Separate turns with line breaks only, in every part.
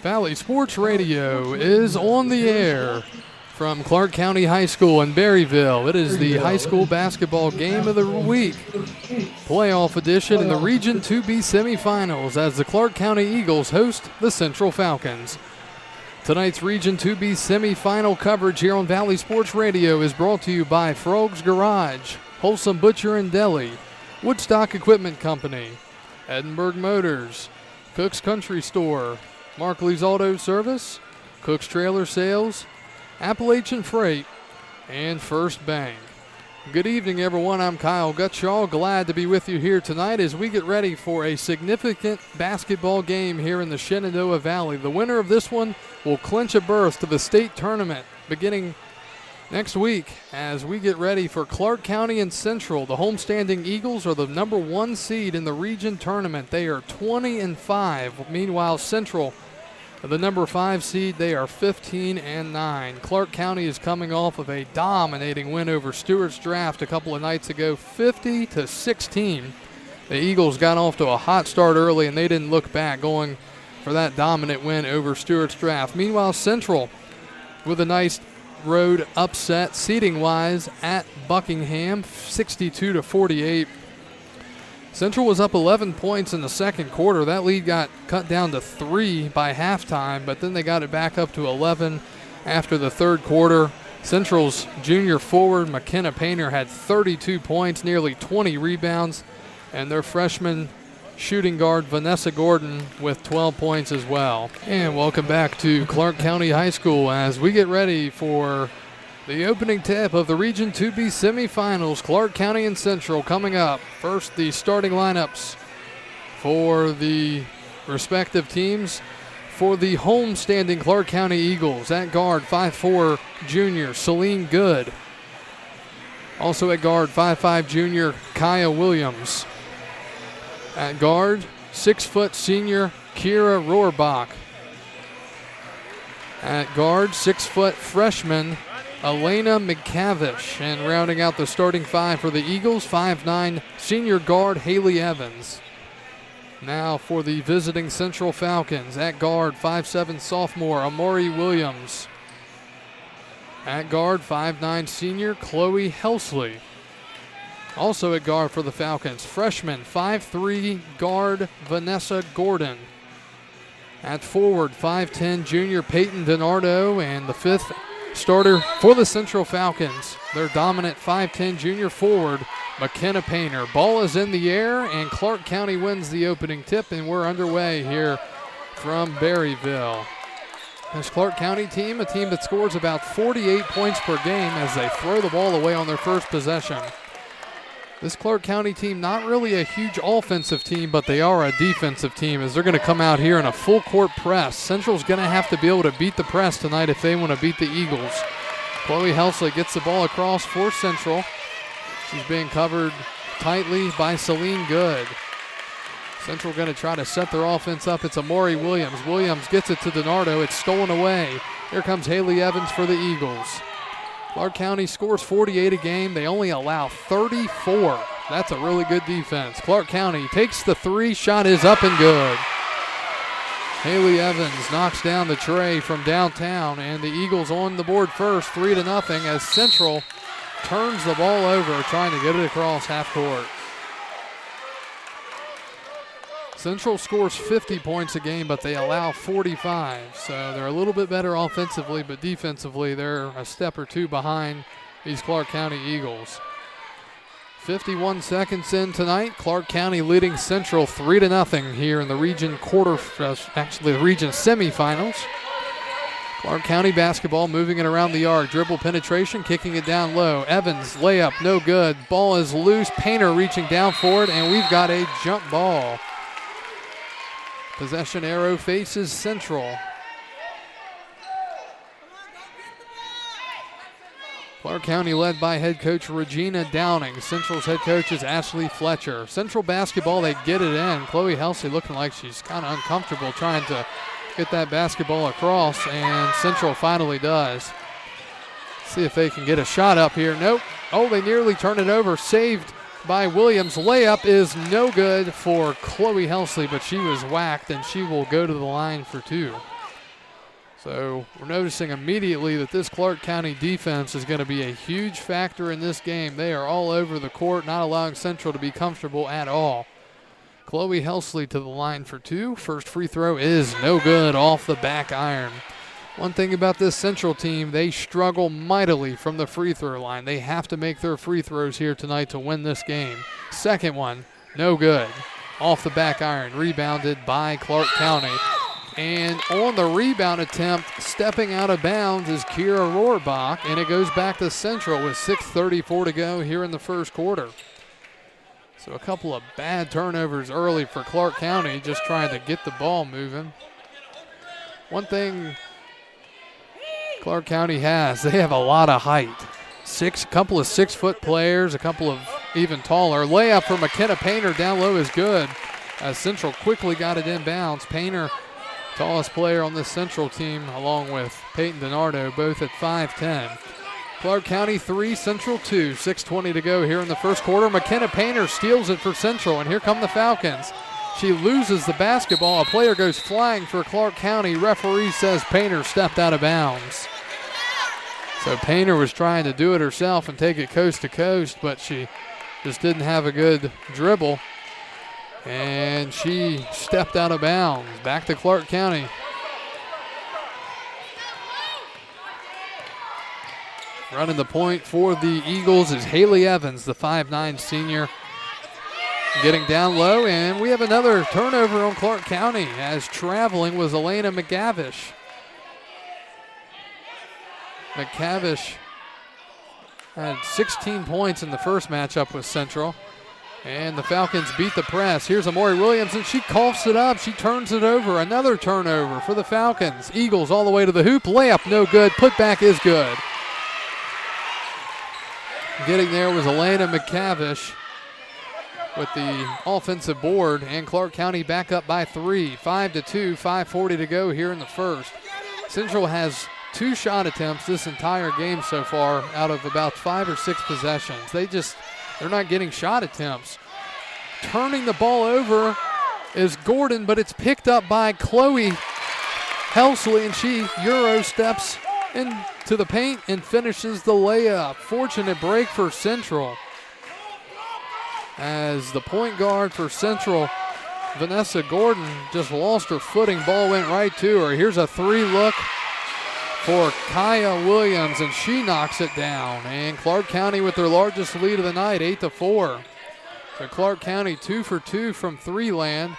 Valley Sports Radio is on the air from Clarke County High School in Berryville. It is the high school basketball game of the week, playoff edition in the Region 2B semifinals as the Clarke County Eagles host the Central Falcons. Tonight's Region 2B semifinal coverage here on Valley Sports Radio is brought to you by Frog's Garage, Wholesome Butcher and Deli, Woodstock Equipment Company, Edinburgh Motors, Cook's Country Store, Markley's Auto Service, Cook's Trailer Sales, Appalachian Freight, and First Bank. Good evening, everyone. I'm Kyle Gutshaw. Glad to be with you here tonight as we get ready for a significant basketball game here in the Shenandoah Valley. The winner of this one will clinch a berth to the state tournament beginning next week as we get ready for Clarke County and Central. The homestanding Eagles are the number 1 seed in the region tournament. They are 20-5. Meanwhile, Central, the number 5 seed, they are 15-9. Clarke County is coming off of a dominating win over Stewart's Draft a couple of nights ago, 50-16. The Eagles got off to a hot start early, and they didn't look back, going for that dominant win over Stewart's Draft. Meanwhile, Central with a nice road upset seeding-wise at Buckingham, 62-48. Central was up 11 points in the second quarter. That lead got cut down to 3 by halftime, but then they got it back up to 11 after the third quarter. Central's junior forward, McKenna Painter, had 32 points, nearly 20 rebounds, and their freshman shooting guard, Vanessa Gordon, with 12 points as well. And welcome back to Clarke County High School as we get ready for the opening tip of the Region 2B semifinals. Clarke County and Central coming up. First, the starting lineups for the respective teams. For the home-standing Clarke County Eagles, at guard, 5'4" junior Celine Good. Also at guard, 5'5" junior Kaya Williams. At guard, 6' senior Kira Rohrbach. At guard, 6' freshman Elena McCavish. And rounding out the starting 5 for the Eagles, 5'9" senior guard Haley Evans. Now for the visiting Central Falcons, at guard, 5'7" sophomore Amori Williams. At guard, 5'9" senior Chloe Helsley. Also at guard for the Falcons, freshman 5'3" guard Vanessa Gordon. At forward, 5'10" junior Peyton DiNardo, and the 5th starter for the Central Falcons, their dominant 5'10" junior forward, McKenna Painter. Ball is in the air, and Clarke County wins the opening tip, and we're underway here from Berryville. This Clarke County team, a team that scores about 48 points per game as they throw the ball away on their first possession. This Clarke County team, not really a huge offensive team, but they are a defensive team as they're going to come out here in a full court press. Central's going to have to be able to beat the press tonight if they want to beat the Eagles. Chloe Helsley gets the ball across for Central. She's being covered tightly by Celine Good. Central going to try to set their offense up. It's Amori Williams. Williams gets it to DiNardo. It's stolen away. Here comes Haley Evans for the Eagles. Clarke County scores 48 a game. They only allow 34. That's a really good defense. Clarke County takes the 3. Shot is up and good. Haley Evans knocks down the tray from downtown, and the Eagles on the board first, 3-0, as Central turns the ball over, trying to get it across half court. Central scores 50 points a game, but they allow 45. So they're a little bit better offensively, but defensively they're a step or two behind these Clarke County Eagles. 51 seconds in tonight. Clarke County leading Central 3-0 here in the region the region semifinals. Clarke County basketball moving it around the arc. Dribble penetration, kicking it down low. Evans, layup, no good. Ball is loose. Painter reaching down for it, and we've got a jump ball. Possession arrow faces Central. Clarke County led by head coach Regina Downing. Central's head coach is Ashley Fletcher. Central basketball, they get it in. Chloe Helsley looking like she's kind of uncomfortable trying to get that basketball across, and Central finally does. See if they can get a shot up here. Nope. Oh, they nearly turn it over. Saved by Williams. Layup is no good for Chloe Helsley, but she was whacked, and she will go to the line for 2. So we're noticing immediately that this Clarke County defense is going to be a huge factor in this game. They are all over the court, not allowing Central to be comfortable at all. Chloe Helsley to the line for two. First free throw is no good, off the back iron. One thing about this Central team, they struggle mightily from the free throw line. They have to make their free throws here tonight to win this game. Second one, no good. Off the back iron, rebounded by Clarke County. And on the rebound attempt, stepping out of bounds is Kira Rohrbach, and it goes back to Central with 6:34 to go here in the first quarter. So a couple of bad turnovers early for Clarke County, just trying to get the ball moving. One thing Clarke County has, they have a lot of height. A couple of 6-foot players, a couple of even taller. Layup for McKenna Painter down low is good, as Central quickly got it inbounds. Painter, tallest player on this Central team, along with Peyton DiNardo, both at 5'10". Clarke County 3, Central 2. 6:20 to go here in the first quarter. McKenna Painter steals it for Central, and here come the Falcons. She loses the basketball. A player goes flying for Clarke County. Referee says Painter stepped out of bounds. So Painter was trying to do it herself and take it coast to coast, but she just didn't have a good dribble. And she stepped out of bounds. Back to Clarke County. Running the point for the Eagles is Haley Evans, the 5'9" senior. Getting down low, and we have another turnover on Clarke County, as traveling was Elena McGavish. McGavish had 16 points in the first matchup with Central. And the Falcons beat the press. Here's Amori Williams, and she coughs it up. She turns it over. Another turnover for the Falcons. Eagles all the way to the hoop. Layup no good. Putback is good. Getting there was Elena McGavish with the offensive board, and Clarke County back up by 3. 5-2, 5:40 to go here in the first. Central has 2 shot attempts this entire game so far out of about 5 or 6 possessions. They're not getting shot attempts. Turning the ball over is Gordon, but it's picked up by Chloe Helsley, and she Euro steps into the paint and finishes the layup. Fortunate break for Central, as the point guard for Central, Vanessa Gordon, just lost her footing. Ball went right to her. Here's a 3 look for Kaya Williams, and she knocks it down. And Clarke County with their largest lead of the night, 8-4. So Clarke County 2 for 2 from 3 land,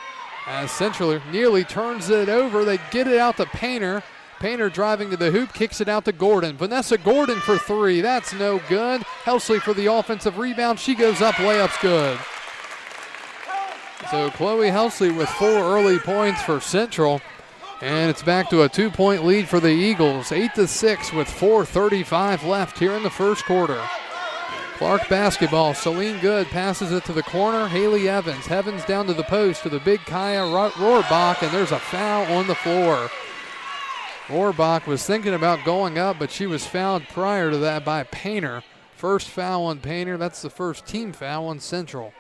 as Central nearly turns it over. They get it out to Painter. Painter driving to the hoop, kicks it out to Gordon. Vanessa Gordon for 3. That's no good. Helsley for the offensive rebound. She goes up, layup's good. So Chloe Helsley with 4 early points for Central. And it's back to a 2-point lead for the Eagles. 8-6 with 4:35 left here in the first quarter. Clarke basketball. Celine Good passes it to the corner. Haley Evans. Evans down to the post to the big Kaya Rohrbach, and there's a foul on the floor. Rohrbach was thinking about going up, but she was fouled prior to that by Painter. First foul on Painter. That's the first team foul on Central.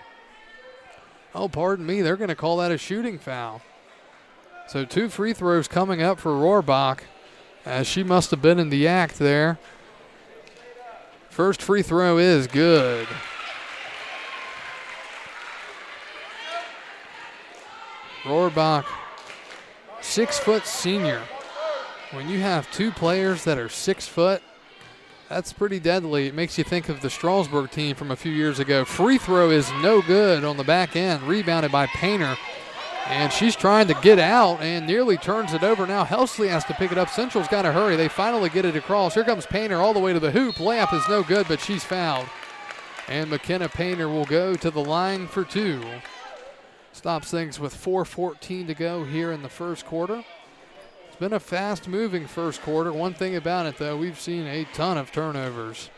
Oh, pardon me. They're going to call that a shooting foul. So 2 free throws coming up for Rohrbach, as she must have been in the act there. First free throw is good. Rohrbach, 6-foot senior. When you have 2 players that are 6 foot, that's pretty deadly. It makes you think of the Strasburg team from a few years ago. Free throw is no good on the back end, rebounded by Painter. And she's trying to get out and nearly turns it over. Now Helsley has to pick it up. Central's got to hurry. They finally get it across. Here comes Painter all the way to the hoop. Layup is no good, but she's fouled. And McKenna Painter will go to the line for 2. Stops things with 4:14 to go here in the first quarter. It's been a fast-moving first quarter. One thing about it, though, we've seen a ton of turnovers.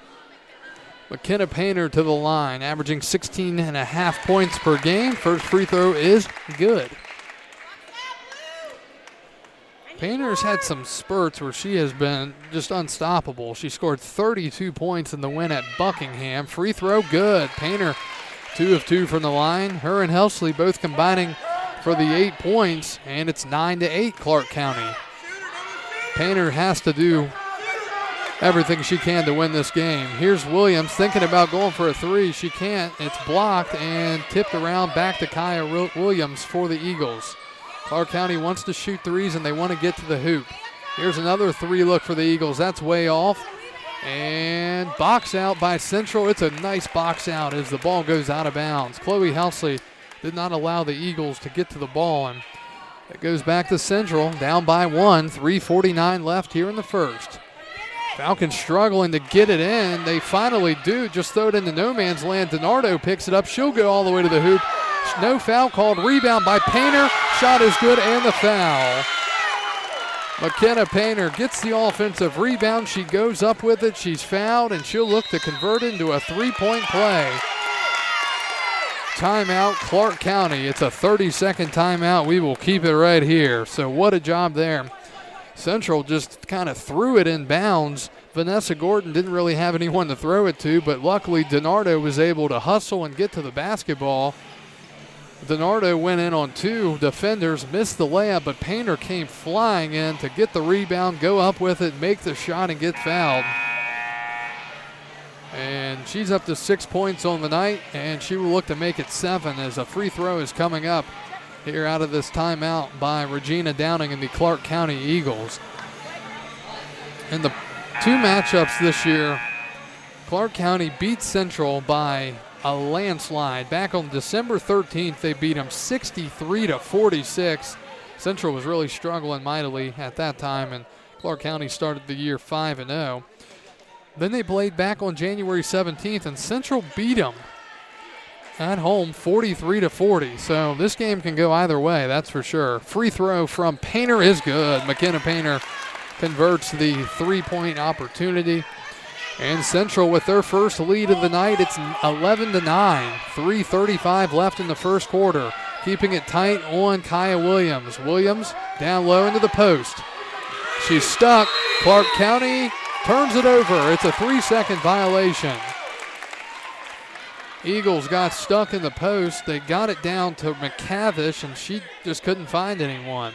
McKenna Painter to the line, averaging 16.5 points per game. First free throw is good. Painter's had some spurts where she has been just unstoppable. She scored 32 points in the win at Buckingham. Free throw good. Painter 2 of 2 from the line. Her and Helsley both combining for the 8 points, and it's 9-8 Clarke County. Painter has to do everything she can to win this game. Here's Williams thinking about going for a three. She can't. It's blocked and tipped around back to Kaya Williams for the Eagles. Clarke County wants to shoot threes and they want to get to the hoop. Here's another three look for the Eagles. That's way off. And box out by Central. It's a nice box out as the ball goes out of bounds. Chloe Helsley did not allow the Eagles to get to the ball, and it goes back to Central, down by 1, 3:49 left here in the first. Falcons struggling to get it in. They finally do, just throw it into no man's land. DiNardo picks it up. She'll go all the way to the hoop. No foul called. Rebound by Painter. Shot is good, and the foul. McKenna Painter gets the offensive rebound. She goes up with it. She's fouled, and she'll look to convert into a three-point play. Timeout, Clarke County. It's a 30-second timeout. We will keep it right here. So what a job there. Central just kind of threw it in bounds. Vanessa Gordon didn't really have anyone to throw it to, but luckily DiNardo was able to hustle and get to the basketball. DiNardo went in on two defenders, missed the layup, but Painter came flying in to get the rebound, go up with it, make the shot, and get fouled. And she's up to 6 points on the night, and she will look to make it 7 as a free throw is coming up here out of this timeout by Regina Downing and the Clarke County Eagles. In the two matchups this year, Clarke County beat Central by a landslide. Back on December 13th, they beat them 63-46. Central was really struggling mightily at that time, and Clarke County started the year 5-0. Then they played back on January 17th, and Central beat them at home 43-40. So this game can go either way, that's for sure. Free throw from Painter is good. McKenna Painter converts the three-point opportunity. And Central with their first lead of the night, it's 11-9. 3:35 left in the first quarter. Keeping it tight on Kaya Williams. Williams down low into the post. She's stuck. Clarke County turns it over. It's a 3-second violation. Eagles got stuck in the post. They got it down to McCavish, and she just couldn't find anyone.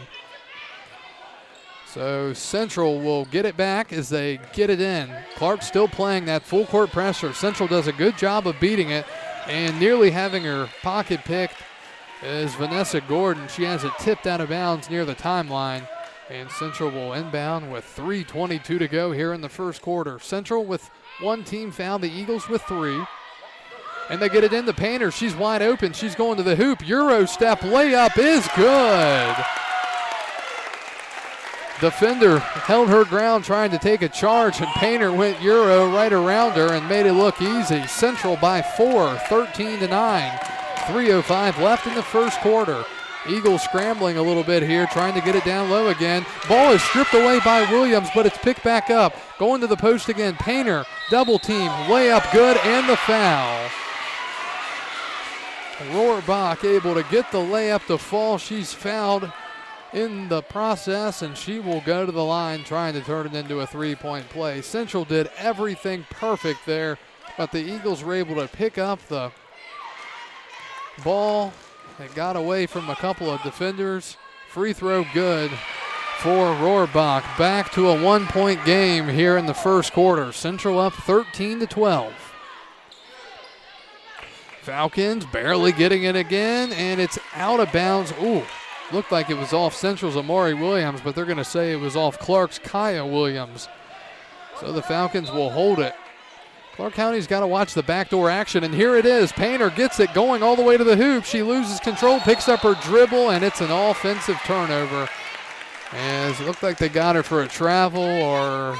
So Central will get it back as they get it in. Clarke still playing that full court pressure. Central does a good job of beating it and nearly having her pocket picked is Vanessa Gordon. She has it tipped out of bounds near the timeline, and Central will inbound with 3:22 to go here in the first quarter. Central with one team foul, the Eagles with 3. And they get it in the Painter. She's wide open. She's going to the hoop. Euro step layup is good. Defender held her ground trying to take a charge, and Painter went Euro right around her and made it look easy. Central by 4, 13-9. 3:05 left in the first quarter. Eagles scrambling a little bit here, trying to get it down low again. Ball is stripped away by Williams, but it's picked back up. Going to the post again. Painter, double team, layup good, and the foul. Rohrbach able to get the layup to fall. She's fouled in the process, and she will go to the line trying to turn it into a three-point play. Central did everything perfect there, but the Eagles were able to pick up the ball. It got away from a couple of defenders. Free throw good for Rohrbach. Back to a one-point game here in the first quarter. Central up 13-12. Falcons barely getting it again, and it's out of bounds. Ooh, looked like it was off Central's Amari Williams, but they're going to say it was off Clarke's Kaya Williams. So the Falcons will hold it. Clarke County's got to watch the backdoor action, and here it is. Painter gets it going all the way to the hoop. She loses control, picks up her dribble, and it's an offensive turnover. As it looked like they got her for a travel or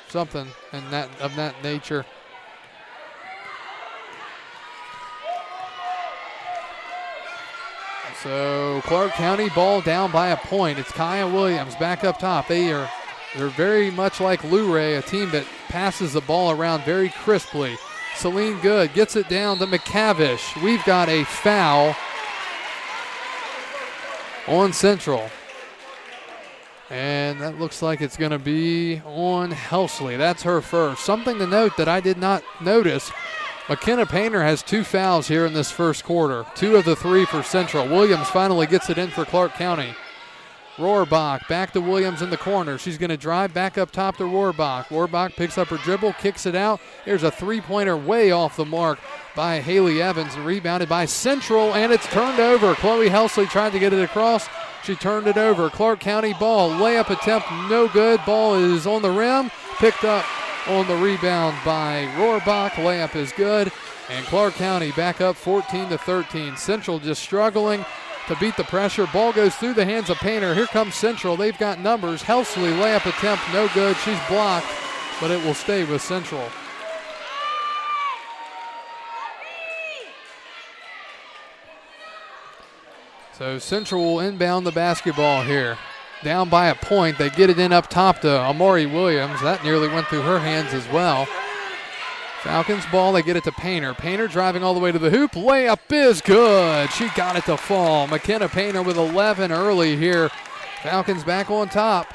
something of that nature. So Clarke County ball down by a point. It's Kaya Williams back up top. They're very much like Luray, a team that passes the ball around very crisply. Celine Good gets it down to McCavish. We've got a foul on Central. And that looks like it's going to be on Helsley. That's her first. Something to note that I did not notice. McKenna Painter has 2 fouls here in this first quarter. 2 of the 3 for Central. Williams finally gets it in for Clarke County. Rohrbach back to Williams in the corner. She's going to drive back up top to Rohrbach. Rohrbach picks up her dribble, kicks it out. Here's a three-pointer way off the mark by Haley Evans, and rebounded by Central, and it's turned over. Chloe Helsley tried to get it across. She turned it over. Clarke County ball. Layup attempt no good. Ball is on the rim. Picked up on the rebound by Rohrbach. Layup is good. And Clarke County back up 14-13. Central just struggling to beat the pressure. Ball goes through the hands of Painter. Here comes Central. They've got numbers. Helsley layup attempt no good. She's blocked, but it will stay with Central. So Central will inbound the basketball here. Down by a point. They get it in up top to Amari Williams. That nearly went through her hands as well. Falcons ball, they get it to Painter. Painter driving all the way to the hoop. Layup is good. She got it to fall. McKenna Painter with 11 early here. Falcons back on top.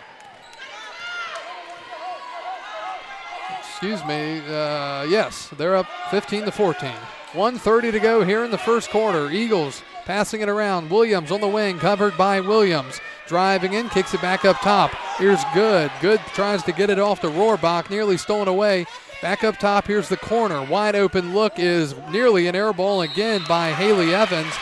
Excuse me. Yes, they're up 15-14. 1:30 to go here in the first quarter. Eagles passing it around. Williams on the wing, covered by Williams. Driving in, kicks it back up top. Here's Good. Good tries to get it off to Rohrbach, nearly stolen away. Back up top, here's the corner. Wide open look is nearly an air ball again by Haley Evans.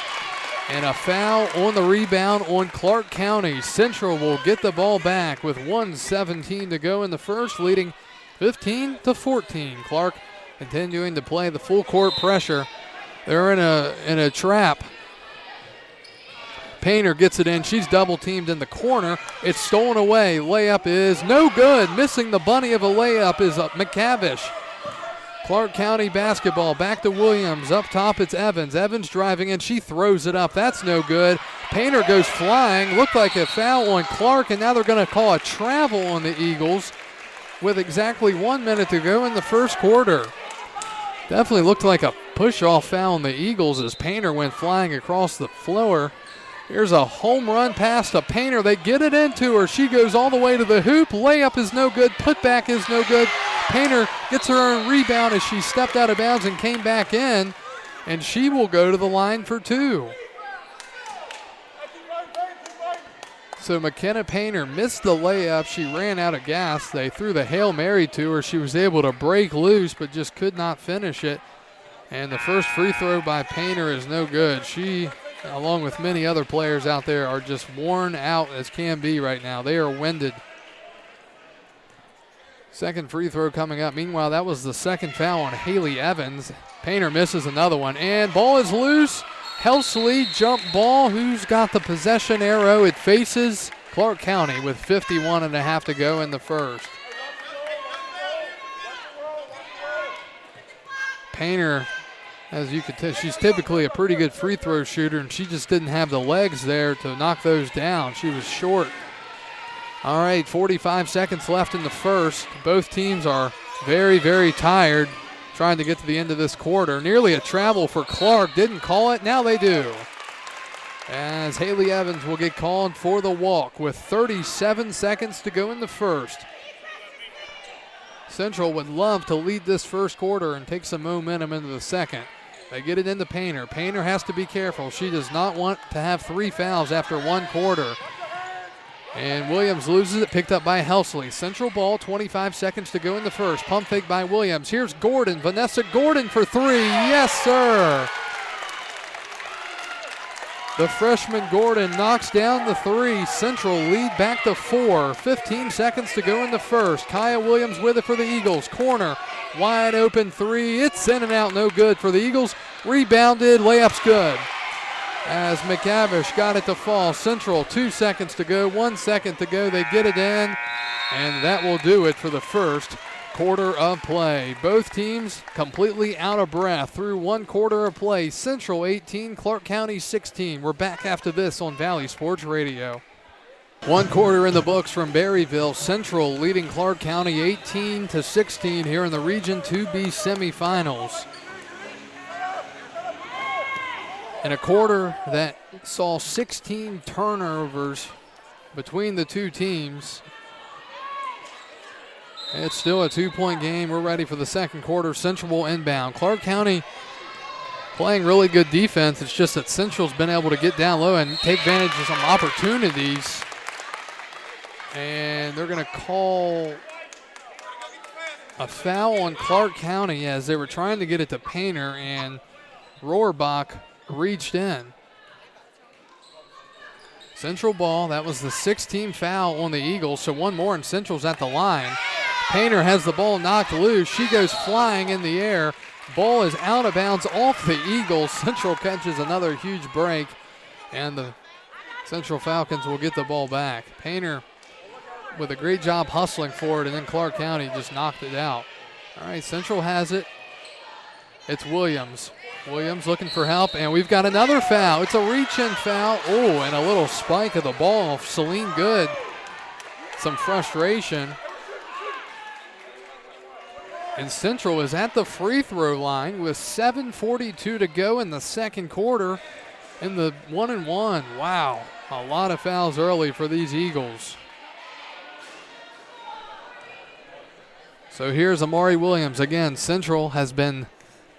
And a foul on the rebound on Clarke County. Central will get the ball back with 1:17 to go in the first, leading 15-14. Clarke continuing to play the full court pressure. They're in a trap. Painter gets it in. She's double teamed in the corner. It's stolen away. Layup is no good. Missing the bunny of a layup is McCavish. Clarke County basketball back to Williams. Up top it's Evans. Evans driving in. She throws it up. That's no good. Painter goes flying. Looked like a foul on Clarke, and now they're going to call a travel on the Eagles with exactly 1 minute to go in the first quarter. Definitely looked like a push-off foul on the Eagles as Painter went flying across the floor. Here's a home run pass to Painter. They get it into her. She goes all the way to the hoop. Layup is no good. Putback is no good. Painter gets her own rebound as she stepped out of bounds and came back in, and she will go to the line for two. So McKenna Painter missed the layup. She ran out of gas. They threw the Hail Mary to her. She was able to break loose but just could not finish it. And the first free throw by Painter is no good. She, along with many other players out there, are just worn out as can be right now. They are winded. Second free throw coming up. Meanwhile, that was the second foul on Haley Evans. Painter misses another one, and ball is loose. Helsley jump ball. Who's got the possession arrow? It faces Clarke County with 51.5 to go in the first. Painter, as you could tell, she's typically a pretty good free throw shooter, and she just didn't have the legs there to knock those down. She was short. All right, 45 seconds left in the first. Both teams are very, very tired trying to get to the end of this quarter. Nearly a travel for Clarke. Didn't call it. Now they do. As Haley Evans will get called for the walk with 37 seconds to go in the first. Central would love to lead this first quarter and take some momentum into the second. They get it into Painter. Painter has to be careful. She does not want to have 3 fouls after one quarter. And Williams loses it, picked up by Helsley. Central ball, 25 seconds to go in the first. Pump fake by Williams. Here's Gordon, Vanessa Gordon for 3. Yes, sir. The freshman Gordon knocks down the 3. Central lead back to 4. 15 seconds to go in the first. Kaya Williams with it for the Eagles. Corner, wide open 3. It's in and out, no good for the Eagles. Rebounded, layup's good. As McCavish got it to fall. Central, 2 seconds to go, 1 second to go. They get it in, and that will do it for the first quarter of play. Both teams completely out of breath through one quarter of play. Central 18, Clarke County 16. We're back after this on Valley Sports Radio. One quarter in the books from Berryville. Central leading Clarke County 18-16 here in the Region 2B semifinals. In a quarter that saw 16 turnovers between the two teams. It's still a 2-point game. We're ready for the second quarter. Central will inbound. Clarke County playing really good defense. It's just that Central's been able to get down low and take advantage of some opportunities. And they're going to call a foul on Clarke County as they were trying to get it to Painter, and Rohrbach reached in. Central ball. That was the 16th foul on the Eagles, so one more and Central's at the line. Painter has the ball knocked loose. She goes flying in the air. Ball is out of bounds off the Eagles. Central catches another huge break, and the Central Falcons will get the ball back. Painter with a great job hustling for it, and then Clarke County just knocked it out. All right, Central has it. It's Williams. Williams looking for help, and we've got another foul. It's a reach-in foul. Oh, and a little spike of the ball. Celine Good. Some frustration. And Central is at the free throw line with 7:42 to go in the second quarter in the 1-and-1. Wow, a lot of fouls early for these Eagles. So here's Amari Williams. Again, Central has been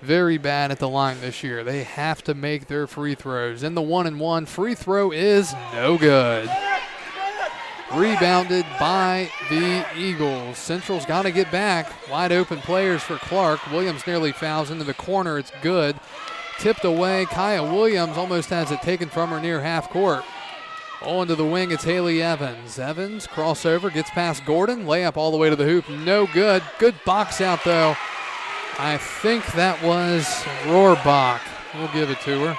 very bad at the line this year. They have to make their free throws. In the 1-and-1, free throw is no good. Rebounded by the Eagles. Central's got to get back. Wide open players for Clarke. Williams nearly fouls into the corner. It's good. Tipped away. Kaya Williams almost has it taken from her near half court. On to the wing, it's Haley Evans. Evans, crossover, gets past Gordon. Layup all the way to the hoop. No good. Good box out, though. I think that was Rohrbach. We'll give it to her.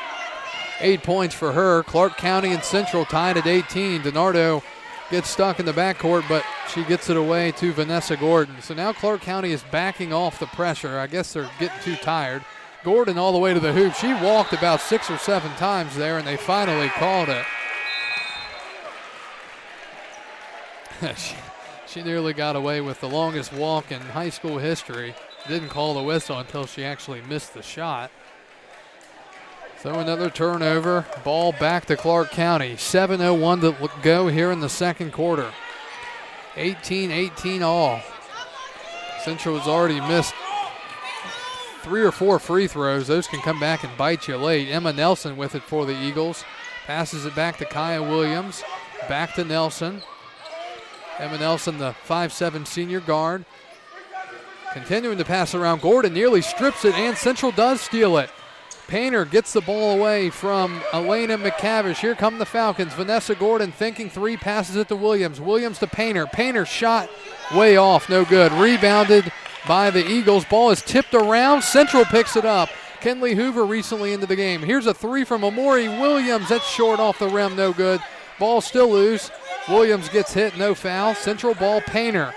8 points for her. Clarke County and Central tied at 18. DiNardo gets stuck in the backcourt, but she gets it away to Vanessa Gordon. So now Clarke County is backing off the pressure. I guess they're getting too tired. Gordon all the way to the hoop. She walked about 6 or 7 times there, and they finally called it. She nearly got away with the longest walk in high school history. Didn't call the whistle until she actually missed the shot. So another turnover. Ball back to Clarke County. 7:01 to go here in the second quarter. 18-18 all. Central has already missed 3 or 4 free throws. Those can come back and bite you late. Emma Nelson with it for the Eagles. Passes it back to Kaya Williams. Back to Nelson. Emma Nelson, the 5'7" senior guard. Continuing to pass around. Gordon nearly strips it, and Central does steal it. Painter gets the ball away from Elena McCavish. Here come the Falcons. Vanessa Gordon thinking three, passes it to Williams. Williams to Painter. Painter shot way off, no good. Rebounded by the Eagles. Ball is tipped around. Central picks it up. Kenley Hoover recently into the game. Here's a three from Amori Williams. That's short off the rim, no good. Ball still loose. Williams gets hit, no foul. Central ball, Painter.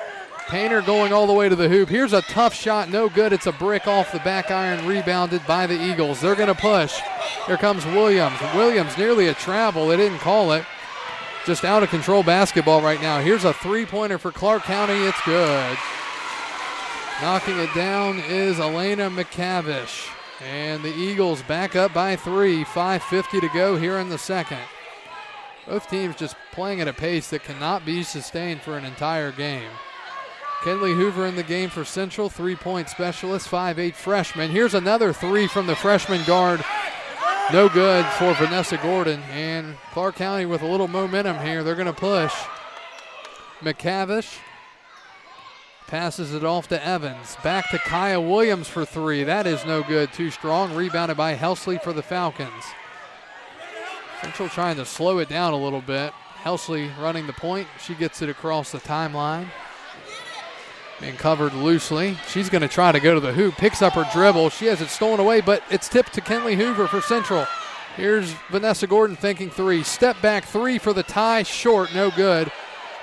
Painter going all the way to the hoop. Here's a tough shot, no good. It's a brick off the back iron, rebounded by the Eagles. They're going to push. Here comes Williams. Williams nearly a travel. They didn't call it. Just out of control basketball right now. Here's a three-pointer for Clarke County. It's good. Knocking it down is Elena McCavish. And the Eagles back up by 3. 5:50 to go here in the second. Both teams just playing at a pace that cannot be sustained for an entire game. Kenley Hoover in the game for Central, three-point specialist, 5'8" freshman. Here's another three from the freshman guard. No good for Vanessa Gordon. And Clarke County with a little momentum here. They're going to push. McCavish passes it off to Evans. Back to Kaya Williams for three. That is no good. Too strong. Rebounded by Helsley for the Falcons. Central trying to slow it down a little bit. Helsley running the point. She gets it across the timeline. Being covered loosely. She's going to try to go to the hoop. Picks up her dribble. She has it stolen away, but it's tipped to Kenley Hoover for Central. Here's Vanessa Gordon thinking three. Step back three for the tie. Short, no good.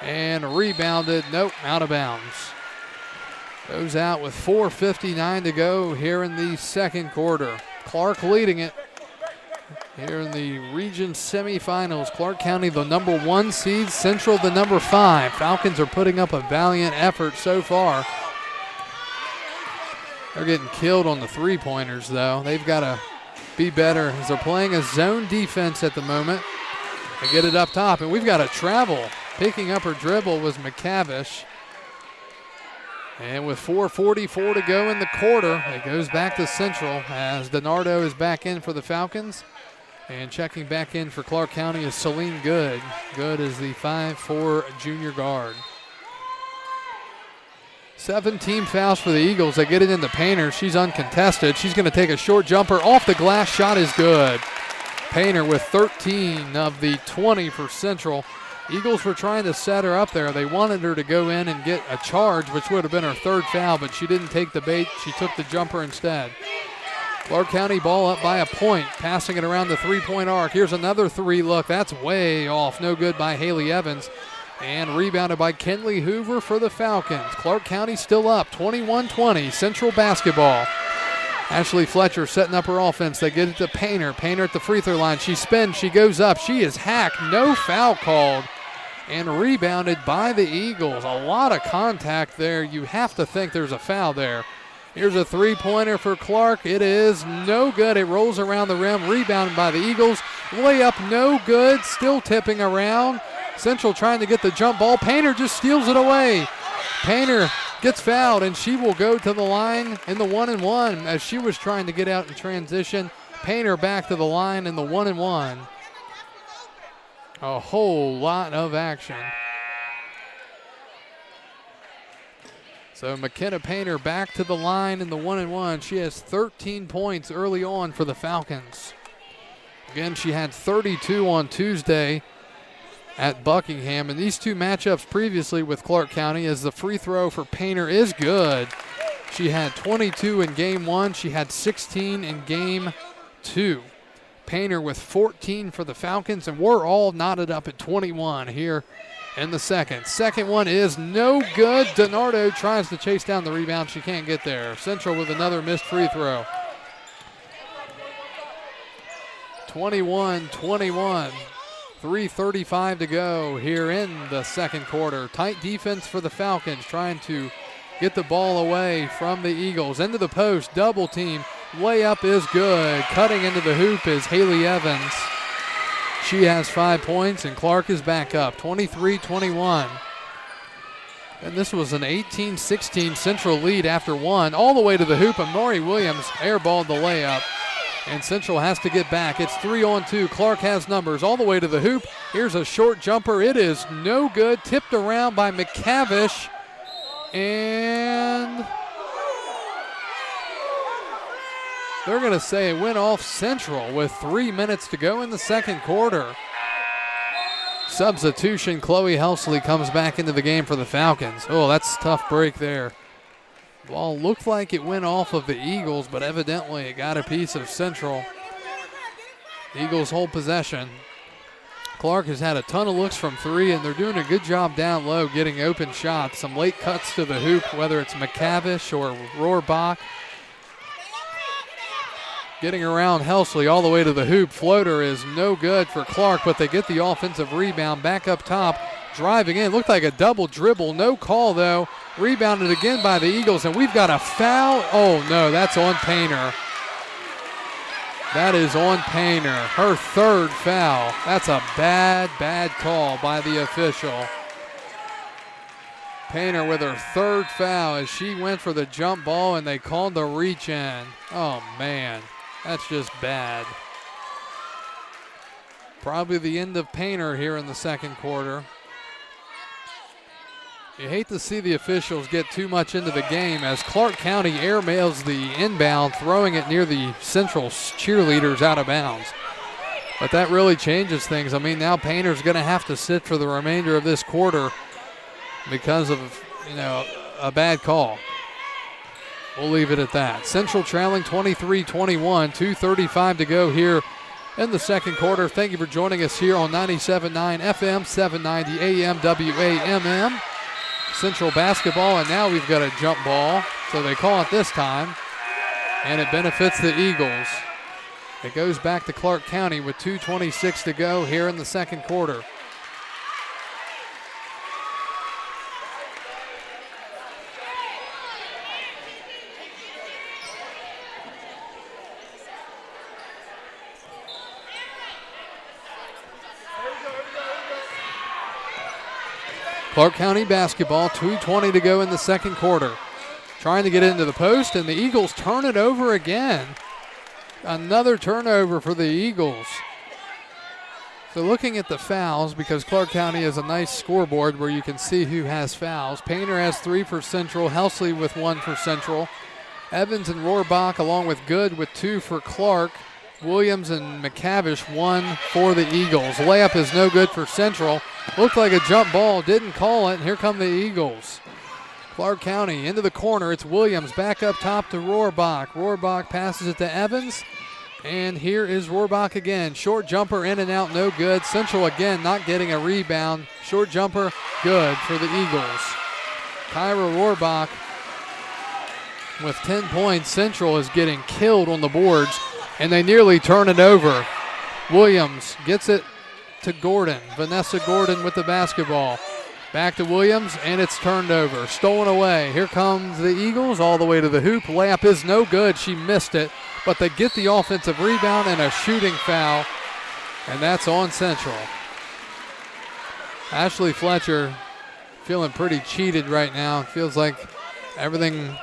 And rebounded. Nope, out of bounds. Goes out with 4:59 to go here in the second quarter. Clarke leading it. Here in the region semifinals, Clarke County the number 1 seed, Central the number 5. Falcons are putting up a valiant effort so far. They're getting killed on the three-pointers, though. They've got to be better as they're playing a zone defense at the moment. They get it up top, and we've got a travel. Picking up her dribble was McCavish. And with 4:44 to go in the quarter, it goes back to Central as DiNardo is back in for the Falcons. And checking back in for Clarke County is Celine Good. Good is the 5'4" junior guard. 17 fouls for the Eagles. They get it into Painter. She's uncontested. She's going to take a short jumper off the glass. Shot is good. Painter with 13 of the 20 for Central. Eagles were trying to set her up there. They wanted her to go in and get a charge, which would have been her third foul, but she didn't take the bait. She took the jumper instead. Clarke County ball up by a point, passing it around the three-point arc. Here's another three look. That's way off. No good by Haley Evans. And rebounded by Kenley Hoover for the Falcons. Clarke County still up, 21-20, Central basketball. Ashley Fletcher setting up her offense. They get it to Painter. Painter at the free throw line. She spins. She goes up. She is hacked. No foul called. And rebounded by the Eagles. A lot of contact there. You have to think there's a foul there. Here's a three-pointer for Clarke. It is no good. It rolls around the rim. Rebounded by the Eagles. Layup no good. Still tipping around. Central trying to get the jump ball. Painter just steals it away. Painter gets fouled, and she will go to the line in the 1-and-1 as she was trying to get out in transition. Painter back to the line in the 1-and-1. A whole lot of action. So McKenna Painter back to the line in the 1-and-1. She has 13 points early on for the Falcons. Again, she had 32 on Tuesday at Buckingham. And these two matchups previously with Clarke County, as the free throw for Painter is good. She had 22 in game 1. She had 16 in game 2. Painter with 14 for the Falcons, and we're all knotted up at 21 here in the second. Second one is no good. DiNardo tries to chase down the rebound. She can't get there. Central with another missed free throw. 21-21. 3:35 to go here in the second quarter. Tight defense for the Falcons, trying to get the ball away from the Eagles. Into the post, double team. Layup is good. Cutting into the hoop is Haley Evans. She has 5 points, and Clarke is back up, 23-21. And this was an 18-16 Central lead after one. All the way to the hoop, and Maury Williams airballed the layup. And Central has to get back. It's 3-on-2. Clarke has numbers all the way to the hoop. Here's a short jumper. It is no good. Tipped around by McCavish. And they're going to say it went off Central with 3 minutes to go in the second quarter. Substitution. Chloe Helsley comes back into the game for the Falcons. Oh, that's a tough break there. Ball looked like it went off of the Eagles, but evidently it got a piece of Central. Eagles hold possession. Clarke has had a ton of looks from three, and they're doing a good job down low getting open shots. Some late cuts to the hoop, whether it's McCavish or Rohrbach. Getting around Helsley all the way to the hoop. Floater is no good for Clarke, but they get the offensive rebound back up top. Driving in, looked like a double dribble. No call, though. Rebounded again by the Eagles, and we've got a foul. Oh, no, that's on Painter. That is on Painter. Her third foul. That's a bad, bad call by the official. Painter with her third foul as she went for the jump ball, and they called the reach in. Oh, man, that's just bad. Probably the end of Painter here in the second quarter. You hate to see the officials get too much into the game as Clarke County airmails the inbound, throwing it near the Central cheerleaders out of bounds. But that really changes things. I mean, now Painter's going to have to sit for the remainder of this quarter because of, a bad call. We'll leave it at that. Central trailing 23-21, 2:35 to go here in the second quarter. Thank you for joining us here on 97.9 FM, 790 AM, WAMM. Central basketball, and now we've got a jump ball, so they call it this time, and it benefits the Eagles. It goes back to Clarke County with 2:26 to go here in the second quarter. Clarke County basketball, 2:20 to go in the second quarter. Trying to get into the post, and the Eagles turn it over again. Another turnover for the Eagles. So looking at the fouls, because Clarke County has a nice scoreboard where you can see who has fouls. Painter has 3 for Central, Helsley with 1 for Central. Evans and Rohrbach along with Good with 2 for Clarke. Williams and McCavish 1 for the Eagles. Layup is no good for Central. Looked like a jump ball, didn't call it, and here come the Eagles. Clarke County into the corner. It's Williams back up top to Rohrbach. Rohrbach passes it to Evans. And here is Rohrbach again. Short jumper in and out, no good. Central again not getting a rebound. Short jumper, good for the Eagles. Kyra Rohrbach with 10 points. Central is getting killed on the boards, and they nearly turn it over. Williams gets it to Gordon. Vanessa Gordon with the basketball. Back to Williams, and it's turned over. Stolen away. Here comes the Eagles all the way to the hoop. Layup is no good. She missed it. But they get the offensive rebound and a shooting foul, and that's on Central. Ashley Fletcher feeling pretty cheated right now. It feels like everything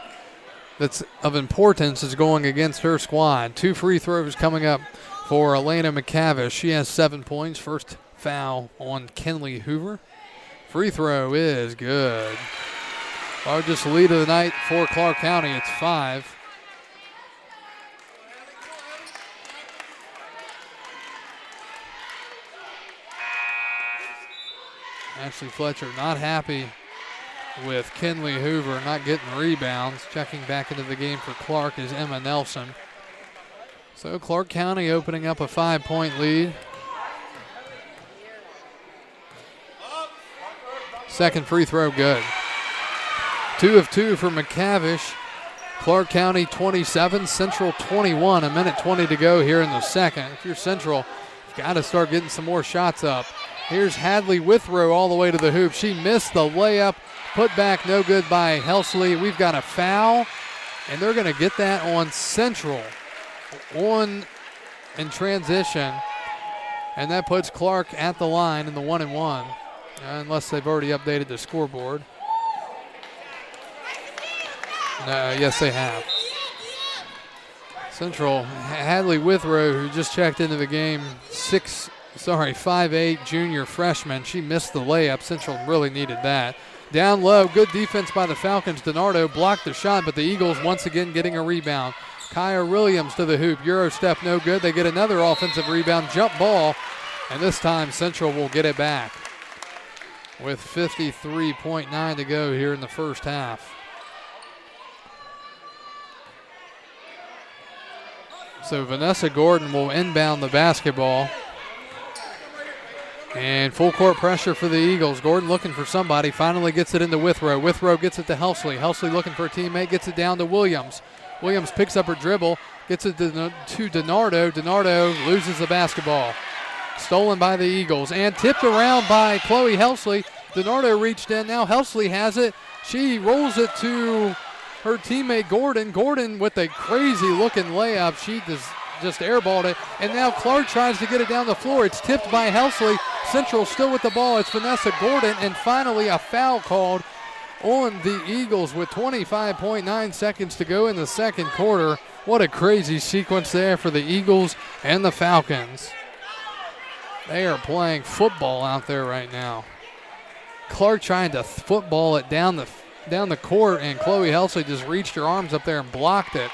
that's of importance is going against her squad. 2 free throws coming up for Elena McCavish. She has 7 points. First foul on Kenley Hoover. Free throw is good. Largest lead of the night for Clarke County. It's 5. Ashley Fletcher not happy with Kenley Hoover not getting rebounds. Checking back into the game for Clarke is Emma Nelson. So Clarke County opening up a 5-point lead. Second free throw good. 2 of 2 for McCavish. Clarke County 27, Central 21. A minute 20 to go here in the second. If you're Central, you've got to start getting some more shots up. Here's Hadley Withrow all the way to the hoop. She missed the layup. Put back no good by Helsley. We've got a foul, and they're going to get that on Central in transition. And that puts Clarke at the line in the 1-and-1, unless they've already updated the scoreboard. Yes, they have. Central, Hadley Withrow, who just checked into the game, 5'8", junior freshman. She missed the layup. Central really needed that. Down low, good defense by the Falcons. DiNardo blocked the shot, but the Eagles once again getting a rebound. Kaya Williams to the hoop. Euro step no good. They get another offensive rebound, jump ball, and this time Central will get it back with 53.9 to go here in the first half. So Vanessa Gordon will inbound the basketball. And full court pressure for the Eagles. Gordon looking for somebody. Finally gets it into Withrow. Withrow gets it to Helsley. Helsley looking for a teammate. Gets it down to Williams. Williams picks up her dribble. Gets it to DiNardo. DiNardo loses the basketball. Stolen by the Eagles. And tipped around by Chloe Helsley. DiNardo reached in. Now Helsley has it. She rolls it to her teammate Gordon. Gordon with a crazy looking layup. She just airballed it. And now Clarke tries to get it down the floor. It's tipped by Helsley. Central still with the ball. It's Vanessa Gordon. And finally a foul called on the Eagles with 25.9 seconds to go in the second quarter. What a crazy sequence there for the Eagles and the Falcons. They are playing football out there right now. Clarke trying to football it down the court, and Chloe Helsley just reached her arms up there and blocked it.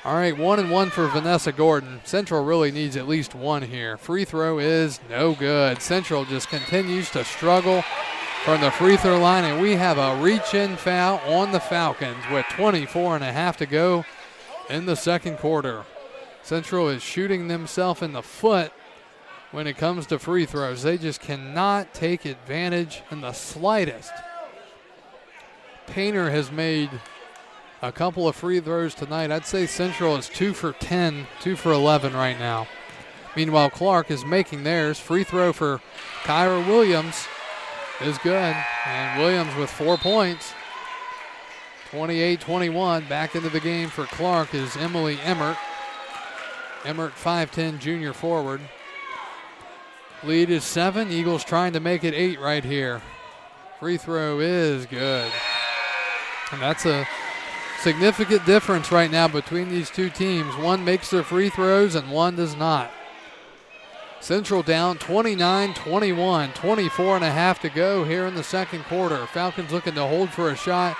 All right, 1-and-1 for Vanessa Gordon. Central really needs at least one here. Free throw is no good. Central just continues to struggle from the free throw line, and we have a reach-in foul on the Falcons with 24.5 to go in the second quarter. Central is shooting themselves in the foot when it comes to free throws. They just cannot take advantage in the slightest. Painter has made a couple of free throws tonight. I'd say Central is 2 for 10, 2 for 11 right now. Meanwhile, Clarke is making theirs. Free throw for Kyra Williams is good. And Williams with 4 points. 28-21. Back into the game for Clarke is Emily Emmert. Emmert, 5'10", junior forward. Lead is 7. Eagles trying to make it 8 right here. Free throw is good. And that's a significant difference right now between these two teams. One makes their free throws and one does not. Central down 29-21, 24 and a half to go here in the second quarter. Falcons looking to hold for a shot,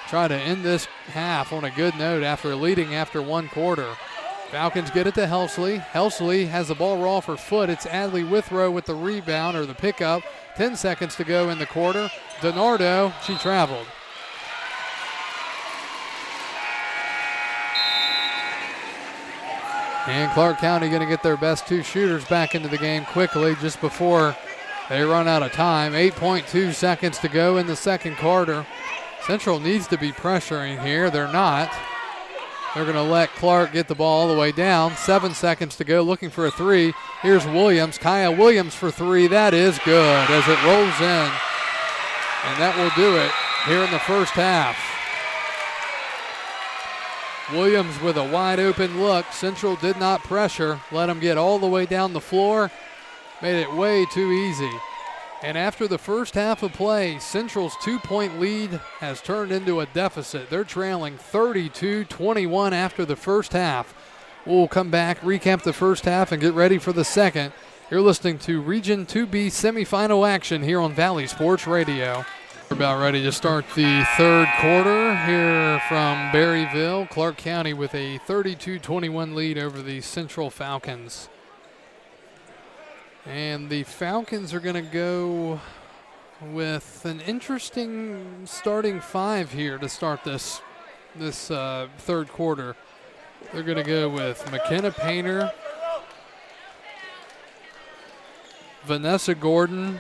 try to end this half on a good note after leading after one quarter. Falcons get it to Helsley. Helsley has the ball raw for foot. It's Adley Withrow with the rebound or the pickup. 10 seconds to go in the quarter. DiNardo, she traveled. And Clarke County going to get their best two shooters back into the game quickly just before they run out of time. 8.2 seconds to go in the second quarter. Central needs to be pressuring here. They're not. They're going to let Clarke get the ball all the way down. 7 seconds to go, looking for a three. Here's Williams. Kaya Williams for three. That is good as it rolls in. And that will do it here in the first half. Williams with a wide open look. Central did not pressure. Let him get all the way down the floor. Made it way too easy. And after the first half of play, Central's 2-point lead has turned into a deficit. They're trailing 32-21 after the first half. We'll come back, recap the first half, and get ready for the second. You're listening to Region 2B semifinal action here on Valley Sports Radio. We're about ready to start the third quarter here from Berryville. Clarke County with a 32-21 lead over the Central Falcons. And the Falcons are going to go with an interesting starting five here to start this third quarter. They're going to go with McKenna Painter, Vanessa Gordon,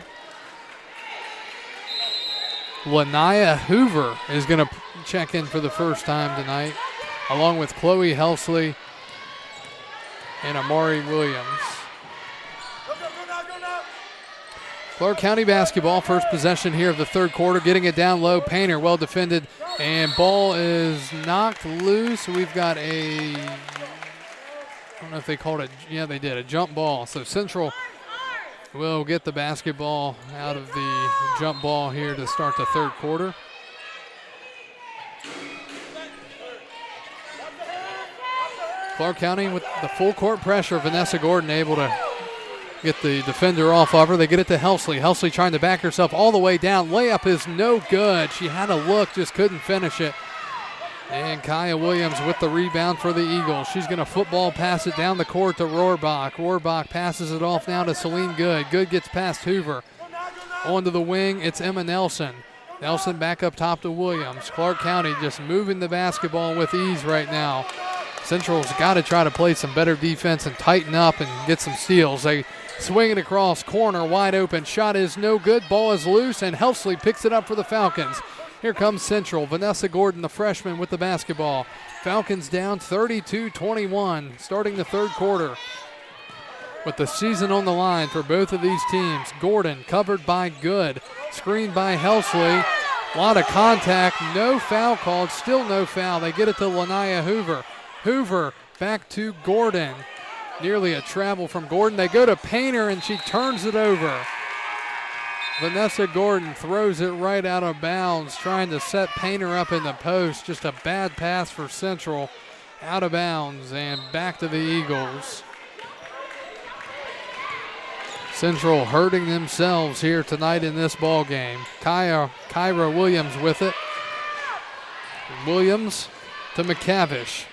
Lanaya Hoover is going to check in for the first time tonight, along with Chloe Helsley and Amari Williams. Clarke County basketball, first possession here of the third quarter, getting it down low. Painter well defended, and ball is knocked loose. We've got I don't know if they called it, yeah, they did, a jump ball. So Central will get the basketball out of the jump ball here to start the third quarter. Clarke County with the full court pressure. Vanessa Gordon able to get the defender off of her. They get it to Helsley. Helsley trying to back herself all the way down. Layup is no good. She had a look, just couldn't finish it. And Kaya Williams with the rebound for the Eagles. She's going to football pass it down the court to Rohrbach. Rohrbach passes it off now to Celine Good. Good gets past Hoover. Onto the wing, it's Emma Nelson. Nelson back up top to Williams. Clarke County just moving the basketball with ease right now. Central's got to try to play some better defense and tighten up and get some steals. They swing it across, corner, wide open. Shot is no good. Ball is loose, and Helsley picks it up for the Falcons. Here comes Central. Vanessa Gordon, the freshman, with the basketball. Falcons down 32-21, starting the third quarter. With the season on the line for both of these teams. Gordon covered by Good. Screened by Helsley. A lot of contact. No foul called. Still no foul. They get it to Lanaya Hoover. Hoover back to Gordon. Nearly a travel from Gordon. They go to Painter, and she turns it over. Vanessa Gordon throws it right out of bounds, trying to set Painter up in the post. Just a bad pass for Central. Out of bounds and back to the Eagles. Central hurting themselves here tonight in this ball game. Kyra Williams with it. Williams to McCavish.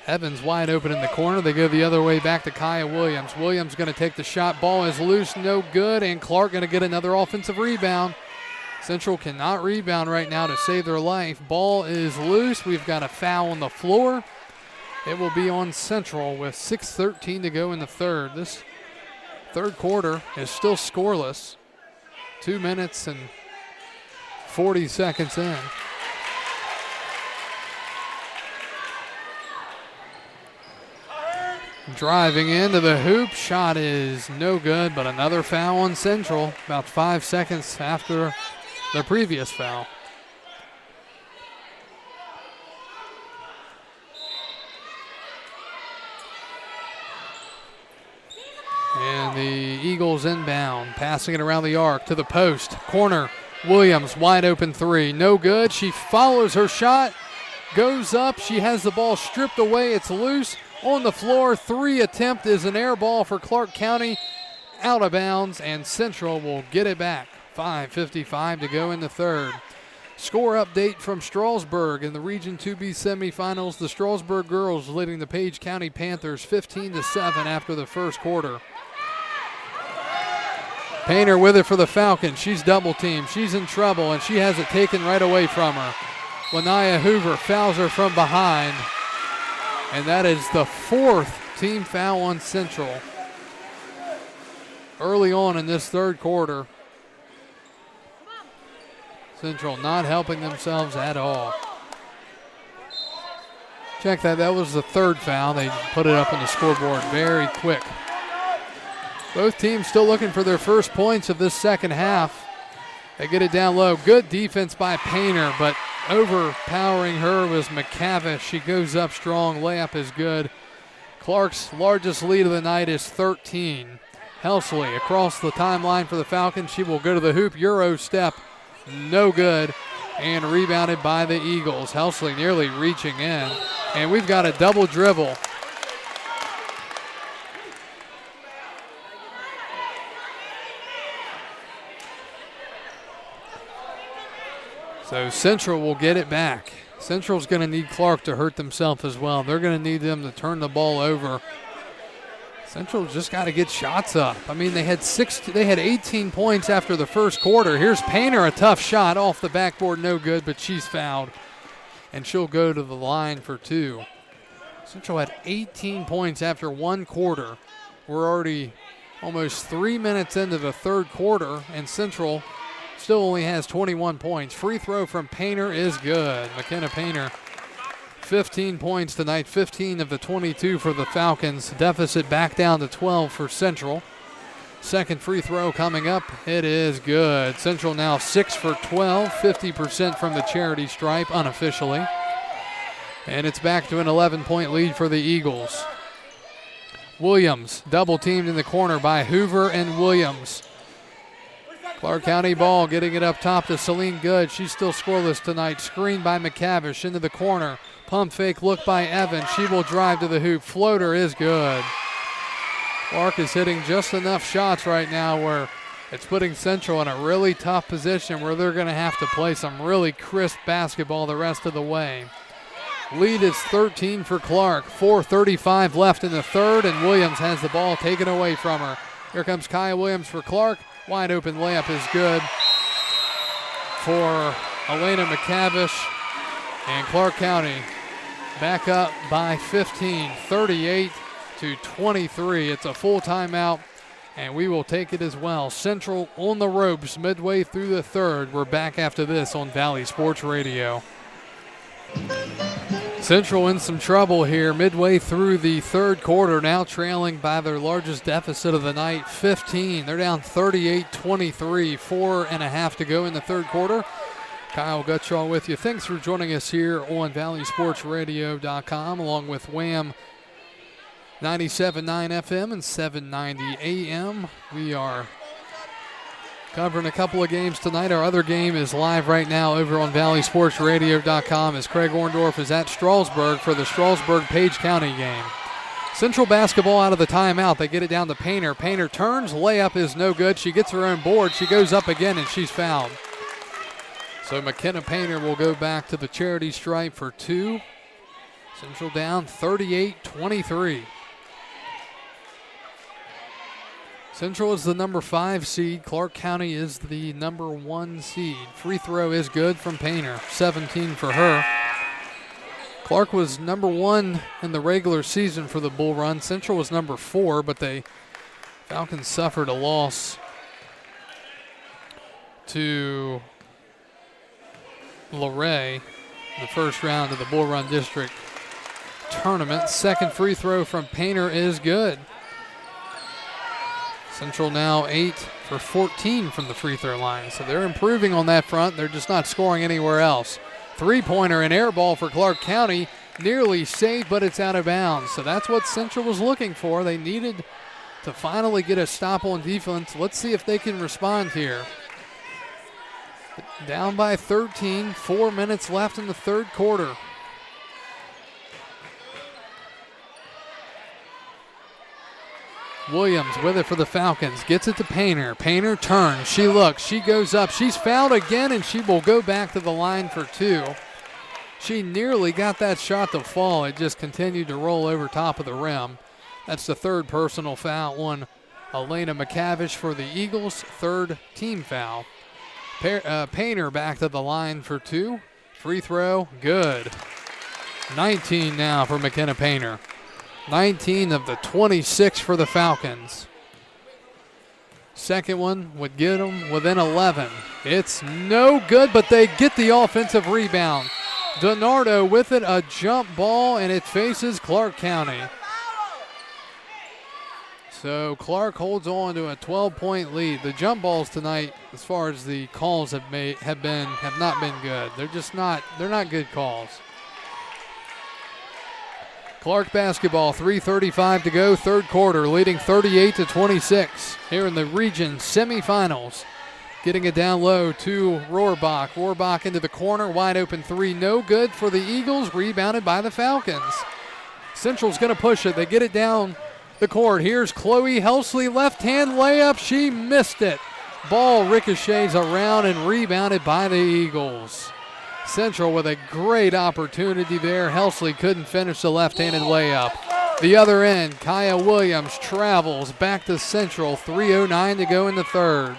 Evans wide open in the corner. They go the other way back to Kaya Williams. Williams going to take the shot. Ball is loose, no good, and Clarke going to get another offensive rebound. Central cannot rebound right now to save their life. Ball is loose. We've got a foul on the floor. It will be on Central with 6:13 to go in the third. This third quarter is still scoreless. 2 minutes and 40 seconds in. Driving into the hoop. Shot is no good, but another foul on Central about 5 seconds after the previous foul. And the Eagles inbound, passing it around the arc to the post. Corner, Williams, wide open three. No good. She follows her shot, goes up. She has the ball stripped away. It's loose. on the floor. 3 attempt is an air ball for Clarke County, out of bounds, and Central will get it back. 5:55 to go in the third. Score update from Strasburg in the Region 2B semifinals. The Strasburg girls leading the Page County Panthers 15-7 after the first quarter. Painter with it for the Falcons. She's double teamed. She's in trouble, and she has it taken right away from her. Lanaya Hoover fouls her from behind, and that is the 4th team foul on Central early on in this third quarter. Central not helping themselves at all. Check that. That was the 3rd foul. They put it up on the scoreboard very quick. Both teams still looking for their first points of this second half. They get it down low. Good defense by Painter, but overpowering her was McCavish. She goes up strong. Layup is good. Clarke's largest lead of the night is 13. Helsley across the timeline for the Falcons. She will go to the hoop. Euro step. No good, and rebounded by the Eagles. Helsley nearly reaching in, and we've got a double dribble. So Central will get it back. Central's going to need Clarke to hurt themselves as well. They're going to need them to turn the ball over. Central just got to get shots up. I mean, they had 18 points after the first quarter. Here's Painter, a tough shot off the backboard, no good, but she's fouled, and she'll go to the line for 2. Central had 18 points after one quarter. We're already almost 3 minutes into the third quarter, and Central still only has 21 points. Free throw from Painter is good. McKenna Painter, 15 points tonight, 15 of the 22 for the Falcons. Deficit back down to 12 for Central. Second free throw coming up. It is good. Central now 6 for 12, 50% from the charity stripe unofficially. And it's back to an 11-point lead for the Eagles. Williams double teamed in the corner by Hoover and Williams. Clarke County ball getting it up top to Celine Good. She's still scoreless tonight. Screen by McCavish into the corner. Pump fake look by Evans. She will drive to the hoop. Floater is good. Clarke is hitting just enough shots right now where it's putting Central in a really tough position where they're going to have to play some really crisp basketball the rest of the way. Lead is 13 for Clarke. 4:35 left in the third, and Williams has the ball taken away from her. Here comes Kaya Williams for Clarke. Wide open layup is good for Elena McCavish, and Clarke County back up by 15, 38-23. It's a full timeout, and we will take it as well. Central on the ropes midway through the third. We're back after this on Valley Sports Radio. Central in some trouble here midway through the third quarter, now trailing by their largest deficit of the night, 15. They're down 38-23, 4.5 to go in the third quarter. Kyle Gutshaw with you. Thanks for joining us here on ValleySportsRadio.com along with Wham 97.9 FM and 790 AM. We are covering a couple of games tonight. Our other game is live right now over on ValleySportsRadio.com as Craig Orndorff is at Strasburg for the Strasburg-Page County game. Central basketball out of the timeout. They get it down to Painter. Painter turns. Layup is no good. She gets her own board. She goes up again, and she's fouled. So McKenna Painter will go back to the charity stripe for 2. Central down 38-23. Central is the number 5 seed. Clarke County is the number 1 seed. Free throw is good from Painter. 17 for her. Clarke was number 1 in the regular season for the Bull Run. Central was number 4, but the Falcons suffered a loss to Luray in the first round of the Bull Run District Tournament. Second free throw from Painter is good. Central now 8 for 14 from the free throw line. So they're improving on that front. They're just not scoring anywhere else. Three-pointer and air ball for Clarke County. Nearly saved, but it's out of bounds. So that's what Central was looking for. They needed to finally get a stop on defense. Let's see if they can respond here. Down by 13, 4 minutes left in the third quarter. Williams with it for the Falcons. Gets it to Painter. Painter turns. She looks. She goes up. She's fouled again, and she will go back to the line for 2. She nearly got that shot to fall. It just continued to roll over top of the rim. That's the 3rd personal foul on Elena McCavish for the Eagles. 3rd team foul. Painter back to the line for 2. Free throw, good. 19 now for McKenna Painter. 19 of the 26 for the Falcons. Second one would get them within 11. It's no good, but they get the offensive rebound. DiNardo with it, a jump ball, and it faces Clarke County. So Clarke holds on to a 12-point lead. The jump balls tonight, as far as the calls have not been good. They're not good calls. Clarke basketball, 3:35 to go, 3rd quarter, leading 38-26 here in the region semifinals. Getting it down low to Rohrbach. Rohrbach into the corner, wide open 3, no good for the Eagles, rebounded by the Falcons. Central's going to push it. They get it down the court. Here's Chloe Helsley, left-hand layup. She missed it. Ball ricochets around and rebounded by the Eagles. Central with a great opportunity there. Helsley couldn't finish the left-handed layup. The other end, Kaya Williams travels back to Central. 3:09 to go in the 3rd.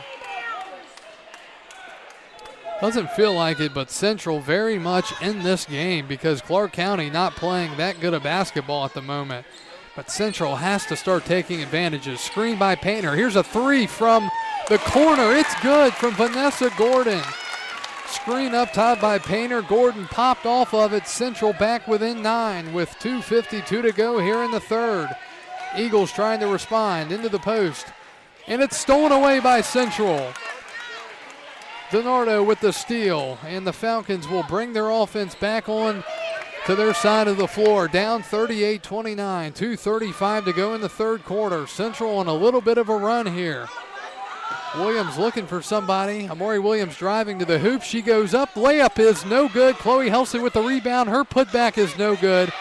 Doesn't feel like it, but Central very much in this game because Clarke County not playing that good of basketball at the moment. But Central has to start taking advantages. Screen by Painter. Here's a 3 from the corner. It's good from Vanessa Gordon. Screen up top by Painter. Gordon popped off of it. Central back within 9 with 2:52 to go here in the 3rd. Eagles trying to respond into the post. And it's stolen away by Central. DiNardo with the steal. And the Falcons will bring their offense back on to their side of the floor. Down 38-29. 2:35 to go in the 3rd quarter. Central on a little bit of a run here. Williams looking for somebody. Amori Williams driving to the hoop. She goes up. Layup is no good. Chloe Helsley with the rebound. Her putback is no good.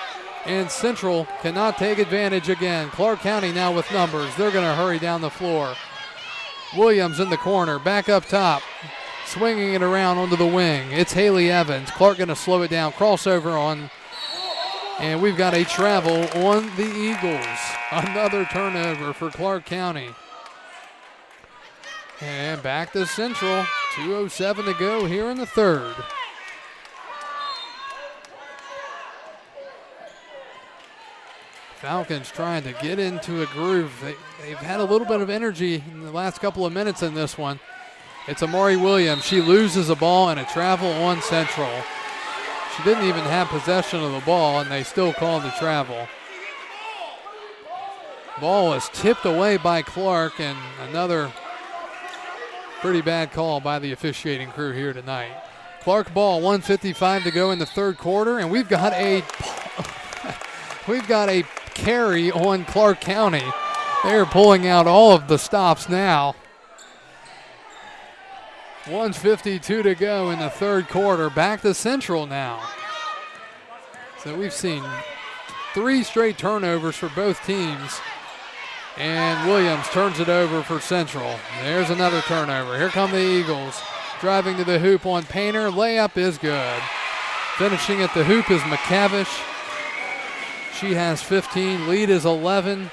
And Central cannot take advantage again. Clarke County now with numbers. They're going to hurry down the floor. Williams in the corner. Back up top. Swinging it around onto the wing. It's Haley Evans. Clarke going to slow it down. Crossover on. And we've got a travel on the Eagles. Another turnover for Clarke County. And back to Central. 2:07 to go here in the 3rd. Falcons trying to get into a groove. They've had a little bit of energy in the last couple of minutes in this one. It's Amori Williams. She loses a ball and a travel on Central. She didn't even have possession of the ball, and they still called the travel. Ball was tipped away by Clarke, and another pretty bad call by the officiating crew here tonight. Clarke ball, 1:55 to go in the 3rd quarter, and we've got a carry on Clarke County. They're pulling out all of the stops now. 1:52 to go in the 3rd quarter. Back to Central now. So we've seen 3 straight turnovers for both teams. And Williams turns it over for Central. There's another turnover. Here come the Eagles. Driving to the hoop on Painter. Layup is good. Finishing at the hoop is McCavish. She has 15. Lead is 11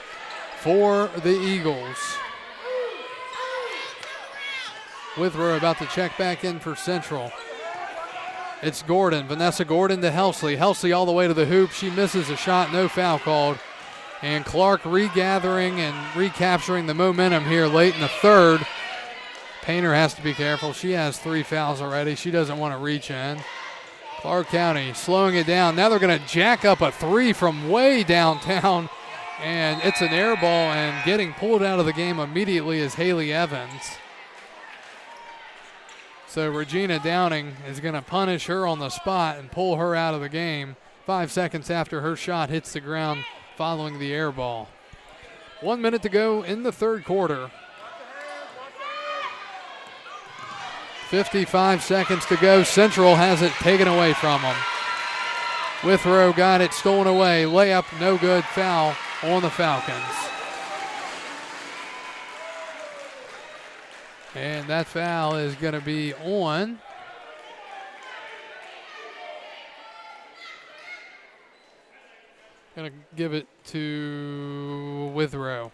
for the Eagles. Withrow about to check back in for Central. It's Gordon. Vanessa Gordon to Helsley. Helsley all the way to the hoop. She misses a shot. No foul called. And Clarke regathering and recapturing the momentum here late in the 3rd. Painter has to be careful. She has 3 fouls already. She doesn't want to reach in. Clarke County slowing it down. Now they're going to jack up a 3 from way downtown. And it's an air ball, and getting pulled out of the game immediately is Haley Evans. So Regina Downing is going to punish her on the spot and pull her out of the game 5 seconds after her shot hits the ground following the air ball. 1 minute to go in the 3rd quarter. 55 seconds to go. Central has it taken away from them. Withrow got it stolen away. Layup no good. Foul on the Falcons. And that foul is going to be on going to give it to Withrow.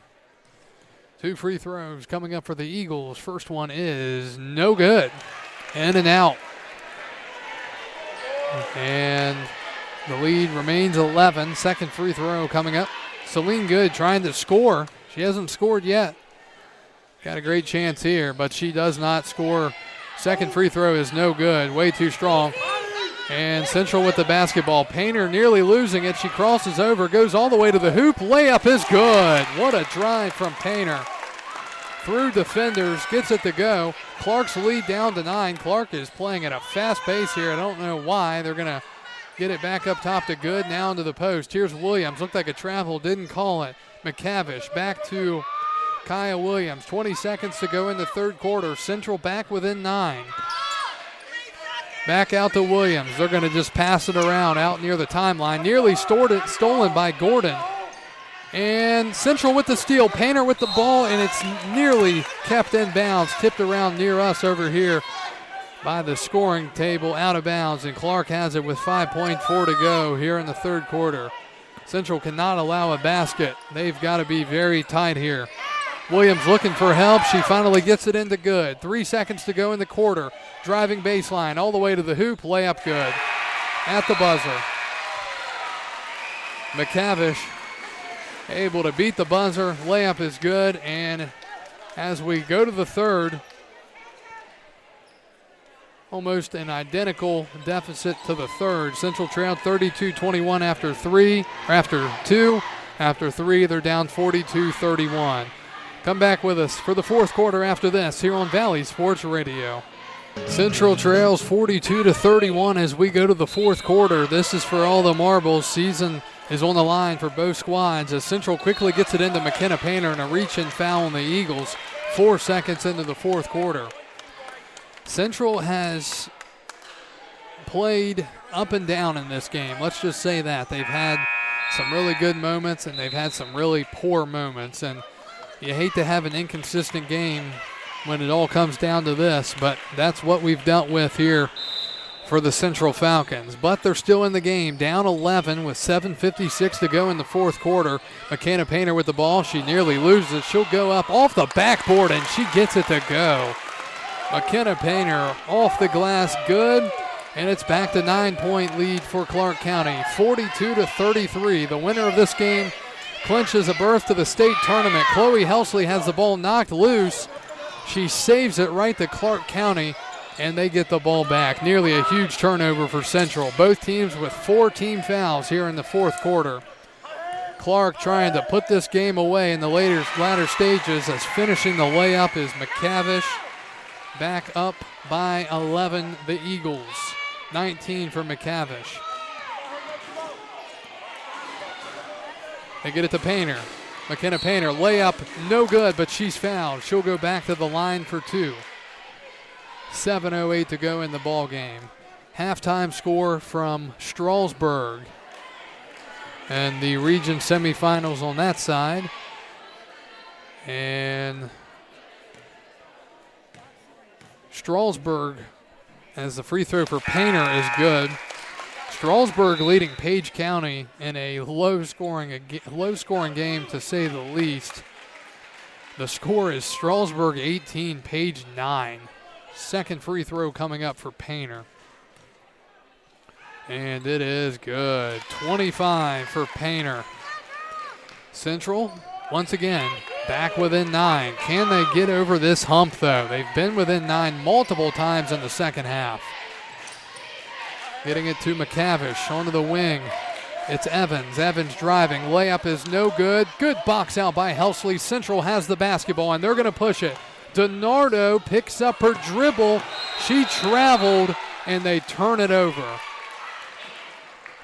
2 free throws coming up for the Eagles. First one is no good. In and out. And the lead remains 11. Second free throw coming up. Celine Good trying to score. She hasn't scored yet. Got a great chance here, but she does not score. Second free throw is no good. Way too strong. And Central with the basketball. Painter nearly losing it. She crosses over, goes all the way to the hoop. Layup is good. What a drive from Painter. Through defenders, gets it to go. Clarke's lead down to 9. Clarke is playing at a fast pace here. I don't know why. They're going to get it back up top to Good, now into the post. Here's Williams. Looked like a travel, didn't call it. McCavish back to Kaya Williams. 20 seconds to go in the third quarter. Central back within 9. Back out to Williams. They're going to just pass it around out near the timeline. Nearly stolen by Gordon. And Central with the steal. Painter with the ball, and it's nearly kept in bounds. Tipped around near us over here by the scoring table, out of bounds. And Clarke has it with 5.4 to go here in the third quarter. Central cannot allow a basket. They've got to be very tight here. Williams looking for help. She finally gets it into Good. 3 seconds to go in the quarter. Driving baseline all the way to the hoop. Layup good. At the buzzer. McCavish able to beat the buzzer. Layup is good. And as we go to the third, almost an identical deficit to the third. Central trailed 32-21 after 2. After 3, they're down 42-31. Come back with us for the fourth quarter after this here on Valley Sports Radio. Central trails 42-31 as we go to the fourth quarter. This is for all the marbles. Season is on the line for both squads as Central quickly gets it into McKenna Painter and a reach-in foul on the Eagles 4 seconds into the fourth quarter. Central has played up and down in this game. Let's just say that. They've had some really good moments and they've had some really poor moments. And you hate to have an inconsistent game when it all comes down to this, but that's what we've dealt with here for the Central Falcons. But they're still in the game, down 11 with 7:56 to go in the fourth quarter. McKenna Painter with the ball. She nearly loses it. She'll go up off the backboard, and she gets it to go. McKenna Painter off the glass, good, and it's back to 9-point lead for Clarke County, 42-33. The winner of this game clinches a berth to the state tournament. Chloe Helsley has the ball knocked loose. She saves it right to Clarke County, and they get the ball back. Nearly a huge turnover for Central. Both teams with 4 team fouls here in the fourth quarter. Clarke trying to put this game away in the latter stages as finishing the layup is McCavish. Back up by 11, the Eagles. 19 for McCavish. They get it to Painter. McKenna Painter, layup, no good, but she's fouled. She'll go back to the line for 2. 7:08 to go in the ball game. Halftime score from Strasburg. And the region semifinals on that side. And Strasburg, as the free throw for Painter is good. Strasburg leading Page County in a low-scoring game, to say the least. The score is Strasburg 18, Page 9. Second free throw coming up for Painter. And it is good. 25 for Painter. Central, once again, back within 9. Can they get over this hump, though? They've been within 9 multiple times in the second half. Getting it to McCavish onto the wing. It's Evans. Evans driving. Layup is no good. Good box out by Helsley. Central has the basketball, and they're going to push it. DiNardo picks up her dribble. She traveled, and they turn it over.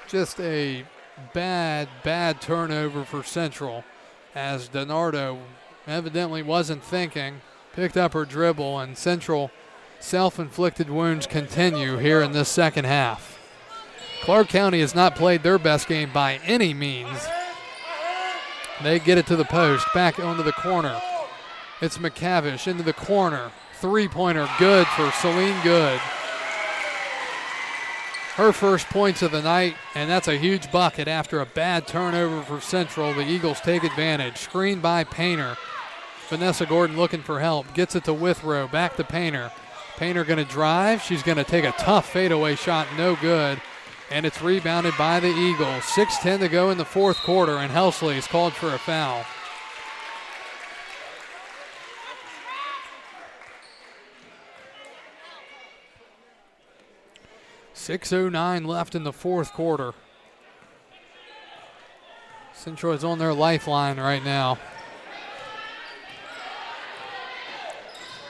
Just a bad turnover for Central, as DiNardo evidently wasn't thinking, picked up her dribble, and Central self-inflicted wounds continue here in this second half. Clarke County has not played their best game by any means. They get it to the post, back onto the corner. It's McCavish into the corner. Three-pointer good for Celine Good. Her first points of the night, and that's a huge bucket after a bad turnover for Central. The Eagles take advantage. Screened by Painter. Vanessa Gordon looking for help. Gets it to Withrow. Back to Painter. Painter going to drive. She's going to take a tough fadeaway shot. No good. And it's rebounded by the Eagles. 6:10 to go in the fourth quarter, and Helsley is called for a foul. .6:09 left in the fourth quarter. Central is on their lifeline right now.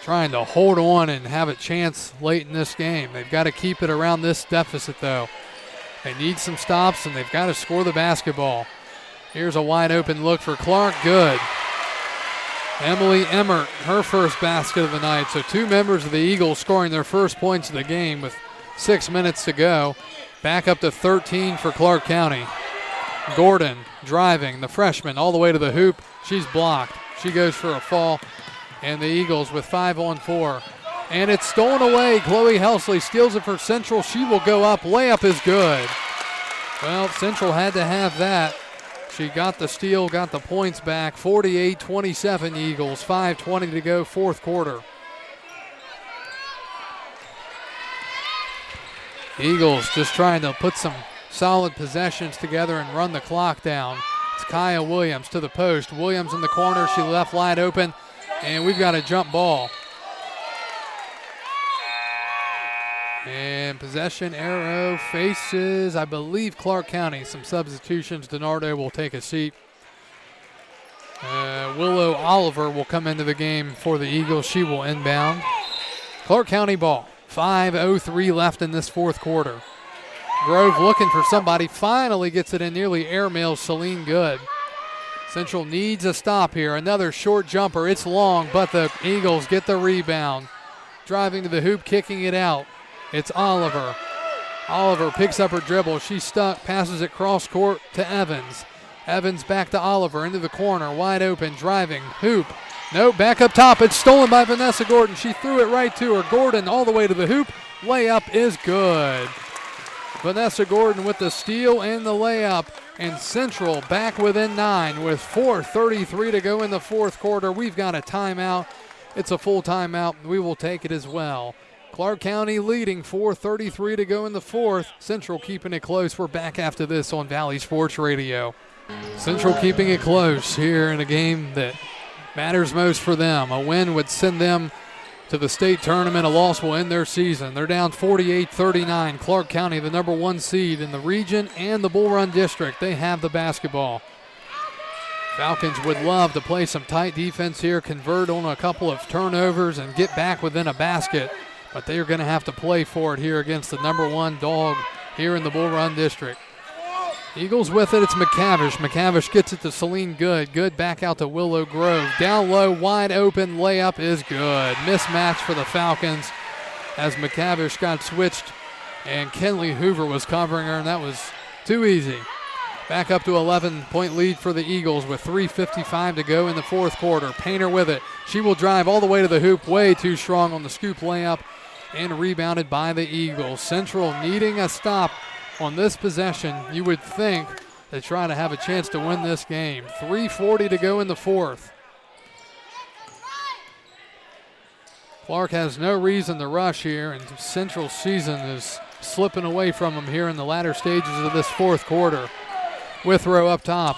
Trying to hold on and have a chance late in this game. They've got to keep it around this deficit, though. They need some stops, and they've got to score the basketball. Here's a wide open look for Clarke. Good. Emily Emmert, her first basket of the night. So two members of the Eagles scoring their first points of the game with 6 minutes to go. Back up to 13 for Clarke County. Gordon driving, the freshman, all the way to the hoop. She's blocked. She goes for a fall. And the Eagles with 5-on-4. And it's stolen away. Chloe Helsley steals it for Central. She will go up. Layup is good. Well, Central had to have that. She got the steal, got the points back. 48-27 Eagles. 5:20 to go, fourth quarter. Eagles just trying to put some solid possessions together and run the clock down. It's Kaya Williams to the post. Williams in the corner. She left wide open. And we've got a jump ball. And possession arrow faces, I believe, Clarke County. Some substitutions. DiNardo will take a seat. Willow Oliver will come into the game for the Eagles. She will inbound. Clarke County ball. 5:03 left in this fourth quarter. Grove looking for somebody. Finally gets it in, nearly airmails Celine Good. Central needs a stop here. Another short jumper. It's long, but the Eagles get the rebound. Driving to the hoop, kicking it out. It's Oliver. Oliver picks up her dribble. She's stuck, passes it cross court to Evans. Evans back to Oliver, into the corner, wide open, driving, hoop. Nope, back up top. It's stolen by Vanessa Gordon. She threw it right to her. Gordon all the way to the hoop. Layup is good. Vanessa Gordon with the steal and the layup. And Central back within 9 with 4:33 to go in the fourth quarter. We've got a timeout. It's a full timeout. We will take it as well. Clarke County leading, 4:33 to go in the fourth. Central keeping it close. We're back after this on Valley Sports Radio. Central keeping it close here in a game that matters most for them. A win would send them to the state tournament. A loss will end their season. They're down 48-39. Clarke County, the number 1 seed in the region and the Bull Run District. They have the basketball. Falcons would love to play some tight defense here, convert on a couple of turnovers, and get back within a basket. But they are going to have to play for it here against the number 1 dog here in the Bull Run District. Eagles with it. It's McCavish. McCavish gets it to Celine Good. Good back out to Willow Grove. Down low, wide open. Layup is good. Mismatch for the Falcons as McCavish got switched and Kenley Hoover was covering her, and that was too easy. Back up to 11-point lead for the Eagles with 3:55 to go in the fourth quarter. Painter with it. She will drive all the way to the hoop. Way too strong on the scoop layup and rebounded by the Eagles. Central needing a stop on this possession. You would think they try to have a chance to win this game. 3:40 to go in the fourth. Clarke has no reason to rush here, and Central's season is slipping away from them here in the latter stages of this fourth quarter. Withrow up top,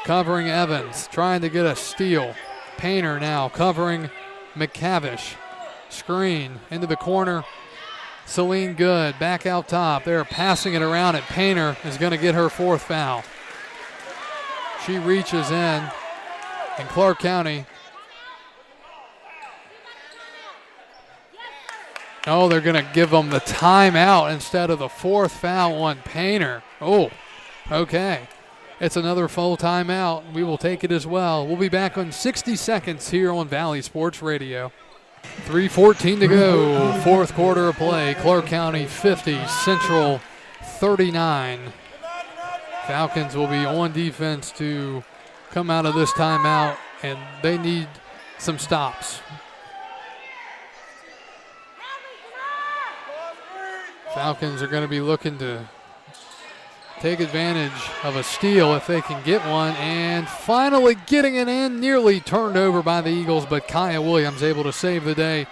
covering Evans, trying to get a steal. Painter now covering McCavish. Screen into the corner. Celine Good back out top. They're passing it around, and Painter is going to get her fourth foul. She reaches in, and Clarke County. Oh, they're going to give them the timeout instead of the fourth foul on Painter. Oh, okay. It's another full timeout. We will take it as well. We'll be back in 60 seconds here on Valley Sports Radio. 3:14 to go, fourth quarter of play. Clarke County 50, Central 39. Falcons will be on defense to come out of this timeout, and they need some stops. Falcons are going to be looking to take advantage of a steal if they can get one, and finally getting it in, nearly turned over by the Eagles, but Kaya Williams able to save the day.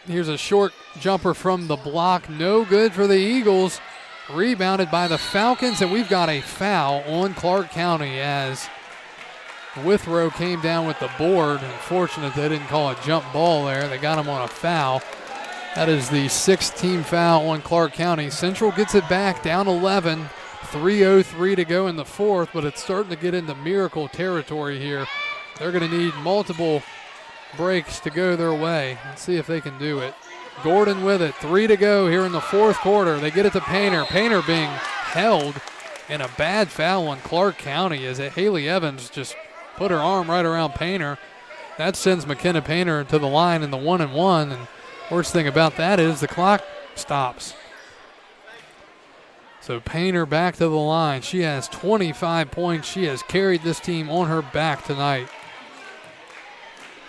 Here's a short jumper from the block, no good for the Eagles. Rebounded by the Falcons, and we've got a foul on Clarke County as Withrow came down with the board. Unfortunate they didn't call a jump ball there. They got him on a foul. That is the 6th team foul on Clarke County. Central gets it back, down 11. 3:03 to go in the fourth, but it's starting to get into miracle territory here. They're going to need multiple breaks to go their way. Let's see if they can do it. Gordon with it, 3 to go here in the fourth quarter. They get it to Painter. Painter being held in a bad foul on Clarke County as Haley Evans just put her arm right around Painter. That sends McKenna Painter to the line in the 1-and-1, and worst thing about that is the clock stops. So Painter back to the line. She has 25 points. She has carried this team on her back tonight.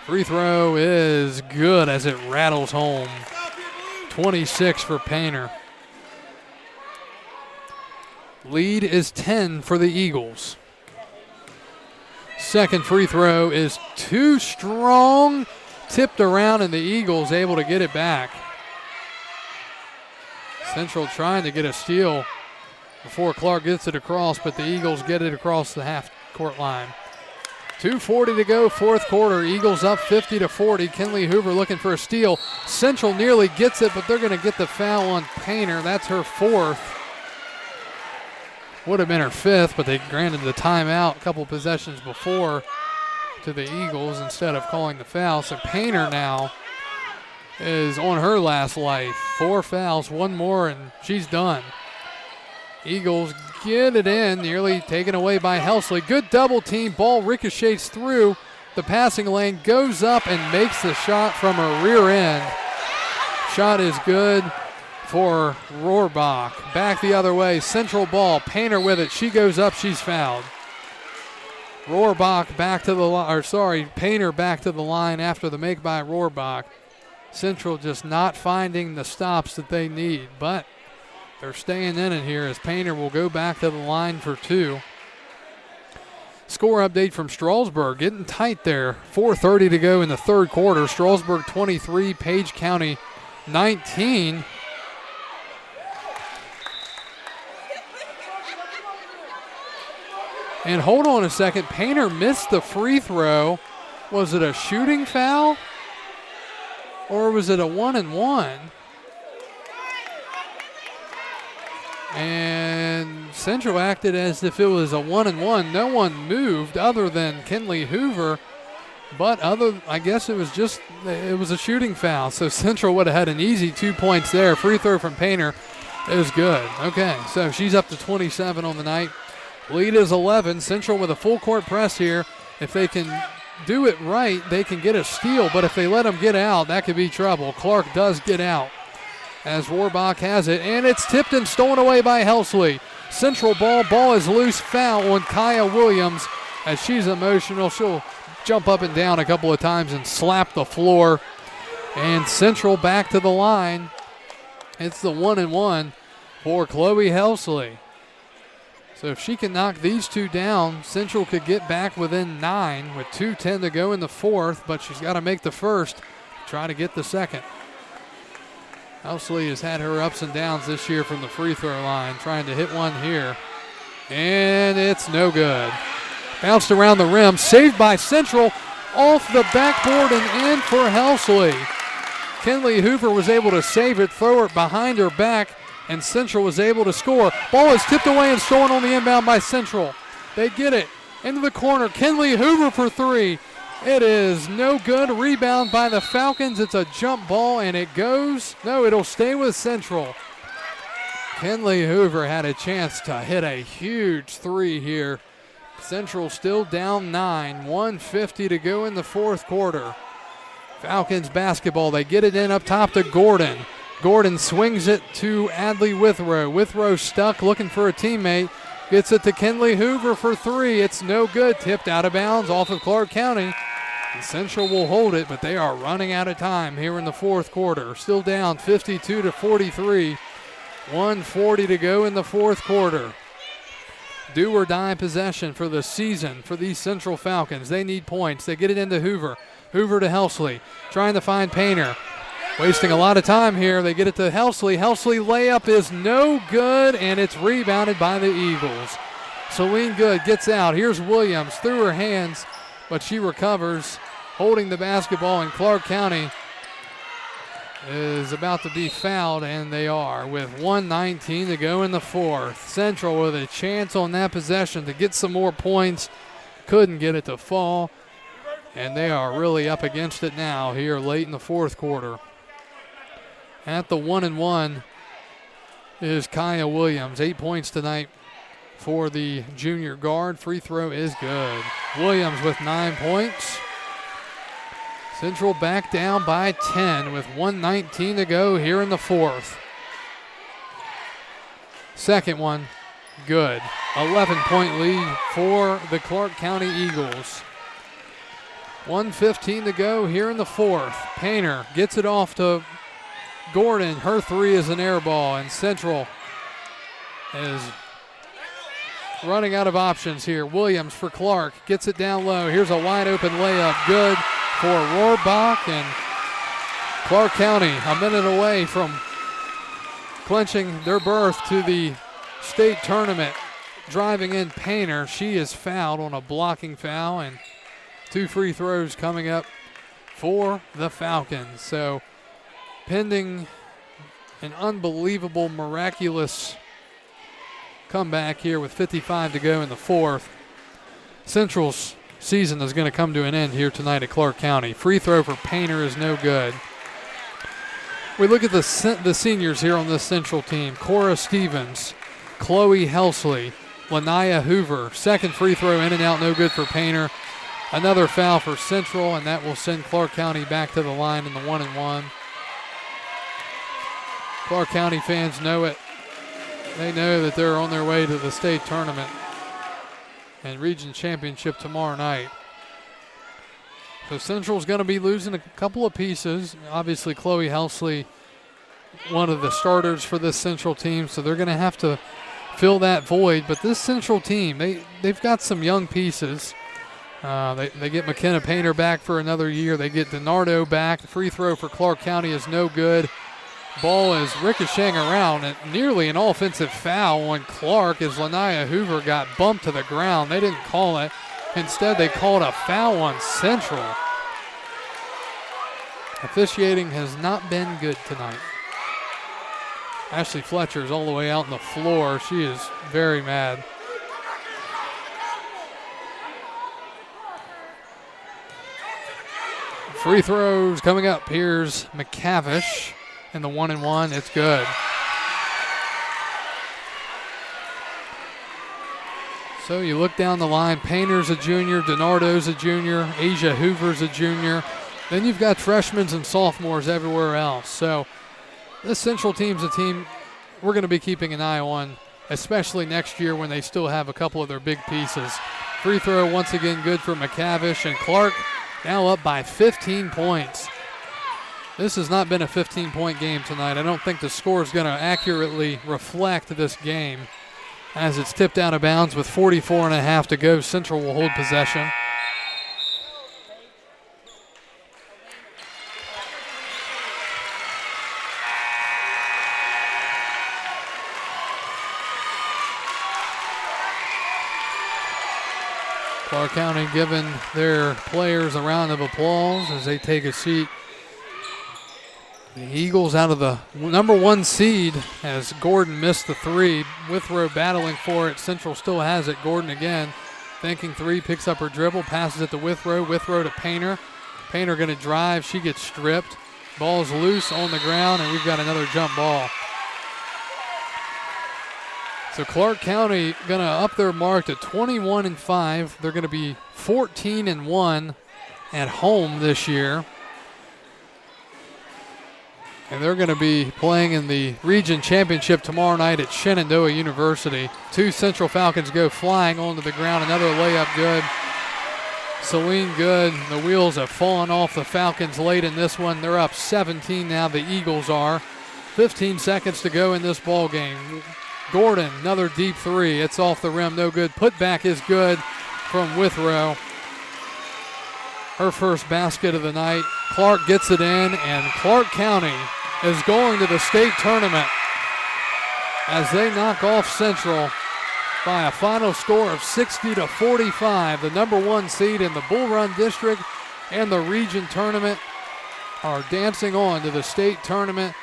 Free throw is good as it rattles home. 26 for Painter. Lead is 10 for the Eagles. Second free throw is too strong. Tipped around, and the Eagles able to get it back. Central trying to get a steal before Clarke gets it across, but the Eagles get it across the half-court line. 2:40 to go, fourth quarter. Eagles up 50-40. Kinley Hoover looking for a steal. Central nearly gets it, but they're going to get the foul on Painter. That's her fourth. Would have been her fifth, but they granted the timeout a couple possessions before to the Eagles instead of calling the foul. So Painter now is on her last life. 4 fouls, 1 more, and she's done. Eagles get it in, nearly taken away by Helsley. Good double team. Ball ricochets through the passing lane, goes up and makes the shot from her rear end. Shot is good for Rohrbach. Back the other way. Central ball. Painter with it. She goes up. She's fouled. Rohrbach back to the line. Painter back to the line after the make by Rohrbach. Central just not finding the stops that they need, but they're staying in it here as Painter will go back to the line for 2. Score update from Strasburg. Getting tight there. 4:30 to go in the third quarter. Strasburg 23, Page County 19. And hold on a second. Painter missed the free throw. Was it a shooting foul? Or was it a 1-and-1? And Central acted as if it was a 1-and-1. No one moved other than Kinley Hoover. But I guess it was a shooting foul. So Central would have had an easy 2 points there. Free throw from Painter is good. Okay, so she's up to 27 on the night. Lead is 11. Central with a full court press here. If they can do it right, they can get a steal. But if they let them get out, that could be trouble. Clarke does get out as Rohrbach has it. And it's tipped and stolen away by Helsley. Central ball is loose. Foul on Kaya Williams as she's emotional. She'll jump up and down a couple of times and slap the floor. And Central back to the line. It's the 1-and-1 for Chloe Helsley. So if she can knock these two down, Central could get back within 9 with 2:10 to go in the fourth, but she's got to make the first to try to get the second. Helsley has had her ups and downs this year from the free throw line, trying to hit one here. And it's no good. Bounced around the rim, saved by Central, off the backboard and in for Helsley. Kinley Hoover was able to save it, throw it behind her back, and Central was able to score. Ball is tipped away and stolen on the inbound by Central. They get it into the corner. Kinley Hoover for 3. It is no good. Rebound by the Falcons. It's a jump ball, and it'll stay with Central. Kinley Hoover had a chance to hit a huge 3 here. Central still down 9. 1:50 to go in the fourth quarter. Falcons basketball. They get it in up top to Gordon. Gordon swings it to Adley Withrow. Withrow stuck, looking for a teammate. Gets it to Kinley Hoover for 3. It's no good. Tipped out of bounds off of Clarke County. And Central will hold it, but they are running out of time here in the fourth quarter. Still down 52-43. 1:40 to go in the fourth quarter. Do or die possession for the season for these Central Falcons. They need points. They get it into Hoover. Hoover to Helsley, trying to find Painter. Wasting a lot of time here. They get it to Helsley. Helsley layup is no good, and it's rebounded by the Eagles. Celine Good gets out. Here's Williams through her hands, but she recovers, holding the basketball, and Clarke County is about to be fouled, and they are, with 1:19 to go in the fourth. Central with a chance on that possession to get some more points. Couldn't get it to fall, and they are really up against it now here late in the fourth quarter. At the 1-1 is Kaya Williams. 8 points tonight for the junior guard. Free throw is good. Williams with 9 points. Central back down by 10 with 1:19 to go here in the fourth. Second one, good. 11-point lead for the Clarke County Eagles. 1:15 to go here in the fourth. Painter gets it off to Gordon. Her three is an air ball, and Central is running out of options here. Williams for Clarke, gets it down low. Here's a wide open layup, good for Rohrbach, and Clarke County a minute away from clinching their berth to the state tournament. Driving in Painter, she is fouled on a blocking foul, and 2 free throws coming up for the Falcons. So pending an unbelievable, miraculous comeback here with 55 to go in the fourth, Central's season is going to come to an end here tonight at Clarke County. Free throw for Painter is no good. We look at the seniors here on this Central team. Cora Stevens, Chloe Helsley, Lanaya Hoover. Second free throw in and out, no good for Painter. Another foul for Central, and that will send Clarke County back to the line in the 1-1. Clarke County fans know it. They know that they're on their way to the state tournament and region championship tomorrow night. So Central's going to be losing a couple of pieces. Obviously, Chloe Helsley, one of the starters for this Central team, so they're going to have to fill that void. But this Central team, they've got some young pieces. They get McKenna Painter back for another year. They get DiNardo back. The free throw for Clarke County is no good. Ball is ricocheting around, and nearly an offensive foul on Clarke as Lanaya Hoover got bumped to the ground. They didn't call it. Instead, they called a foul on Central. Officiating has not been good tonight. Ashley Fletcher is all the way out on the floor. She is very mad. Free throws coming up. Here's McCavish. In the 1-1, it's good. So you look down the line, Painter's a junior, DiNardo's a junior, Asia Hoover's a junior. Then you've got freshmen and sophomores everywhere else. So this Central team's a team we're going to be keeping an eye on, especially next year when they still have a couple of their big pieces. Free throw once again good for McCavish, and Clarke now up by 15 points. This has not been a 15-point game tonight. I don't think the score is going to accurately reflect this game as it's tipped out of bounds with 44.5 to go. Central will hold possession. Clarke County giving their players a round of applause as they take a seat. The Eagles out of the number 1 seed as Gordon missed the three. Withrow battling for it. Central still has it. Gordon again thinking three, picks up her dribble, passes it to Withrow. Withrow to Painter. Painter going to drive. She gets stripped. Ball's loose on the ground, and we've got another jump ball. So Clarke County going to up their mark to 21-5. They're going to be 14-1 at home this year. And they're going to be playing in the region championship tomorrow night at Shenandoah University. 2 Central Falcons go flying onto the ground. Another layup good. Celine Good. The wheels have fallen off the Falcons late in this one. They're up 17 now, the Eagles are. 15 seconds to go in this ball game. Gordon, another deep three. It's off the rim, no good. Putback is good from Withrow. Her first basket of the night. Clarke gets it in, and Clarke County is going to the state tournament as they knock off Central by a final score of 60-45. The number 1 seed in the Bull Run District and the region tournament are dancing on to the state tournament,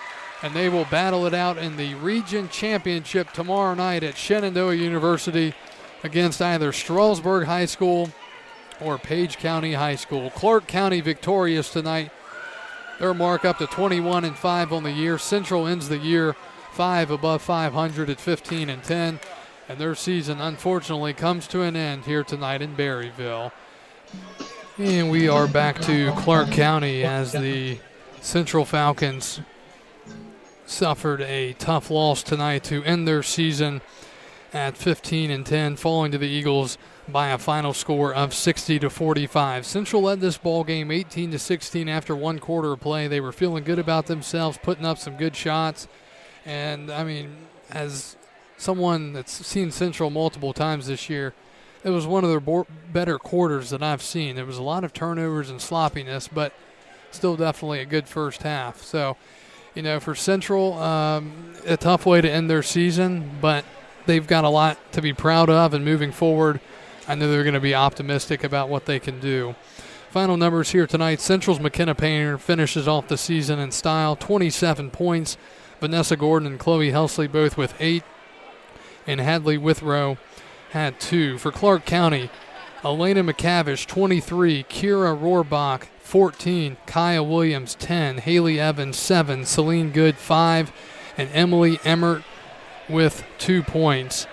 and they will battle it out in the region championship tomorrow night at Shenandoah University against either Strasburg High School or Page County High School. Clarke County victorious tonight. Their mark up to 21-5 on the year. Central ends the year 5 above 500 at 15-10, and their season unfortunately comes to an end here tonight in Berryville. And we are back to Clarke County as the Central Falcons suffered a tough loss tonight to end their season at 15-10, falling to the Eagles by a final score of 60-45. Central led this ball game 18-16 after one quarter of play. They were feeling good about themselves, putting up some good shots. And, I mean, as someone that's seen Central multiple times this year, it was one of their better quarters that I've seen. There was a lot of turnovers and sloppiness, but still definitely a good first half. So, you know, for Central, a tough way to end their season, but they've got a lot to be proud of, and moving forward, I know they're going to be optimistic about what they can do. Final numbers here tonight. Central's McKenna Painter finishes off the season in style, 27 points. Vanessa Gordon and Chloe Helsley both with 8, and Hadley Withrow had 2. For Clarke County, Elena McCavish, 23, Kira Rohrbach, 14, Kaya Williams, 10, Haley Evans, 7, Celine Good, 5, and Emily Emmert with 2 points.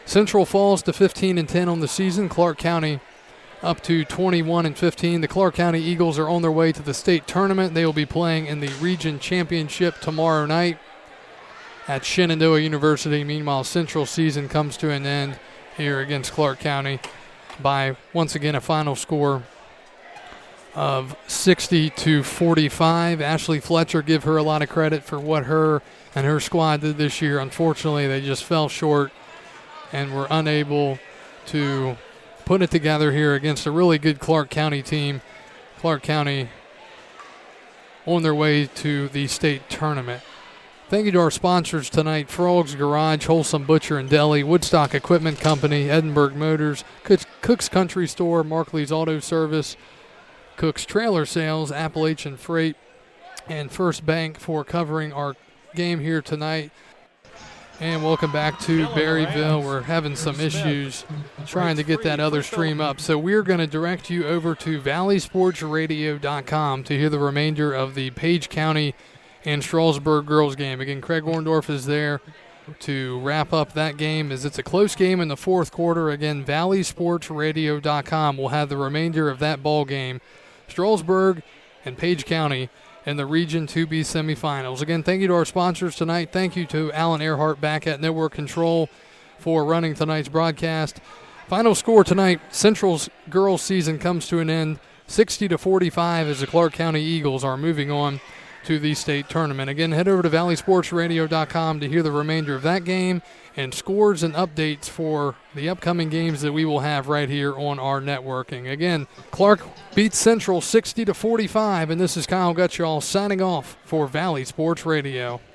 Central falls to 15-10 on the season. Clarke County up to 21-15. The Clarke County Eagles are on their way to the state tournament. They will be playing in the region championship tomorrow night at Shenandoah University. Meanwhile, Central's season comes to an end here against Clarke County by, once again, a final score of 60-45. Ashley Fletcher, give her a lot of credit for what her and her squad did this year. Unfortunately, they just fell short and were unable to put it together here against a really good Clarke County team. Clarke County on their way to the state tournament. Thank you to our sponsors tonight: Frog's Garage, Wholesome Butcher and Deli, Woodstock Equipment Company, Edinburgh Motors, Cook's Country Store, Markley's Auto Service, Cook's Trailer Sales, Appalachian Freight, and First Bank for covering our game here tonight. And welcome back to Berryville. We're having some issues trying to get that other stream up. So we're going to direct you over to valleysportsradio.com to hear the remainder of the Page County and Strasburg girls game. Again, Craig Orndorff is there to wrap up that game as it's a close game in the fourth quarter. Again, valleysportsradio.com will have the remainder of that ball game. Strasburg and Page County in the Region 2B semifinals. Again, thank you to our sponsors tonight. Thank you to Alan Earhart back at Network Control for running tonight's broadcast. Final score tonight, Central's girls season comes to an end, 60-45, as the Clarke County Eagles are moving on to the state tournament. Again, head over to valleysportsradio.com to hear the remainder of that game and scores and updates for the upcoming games that we will have right here on our networking. Again, Clarke beats Central 60-45, and this is Kyle Gutschall signing off for Valley Sports Radio.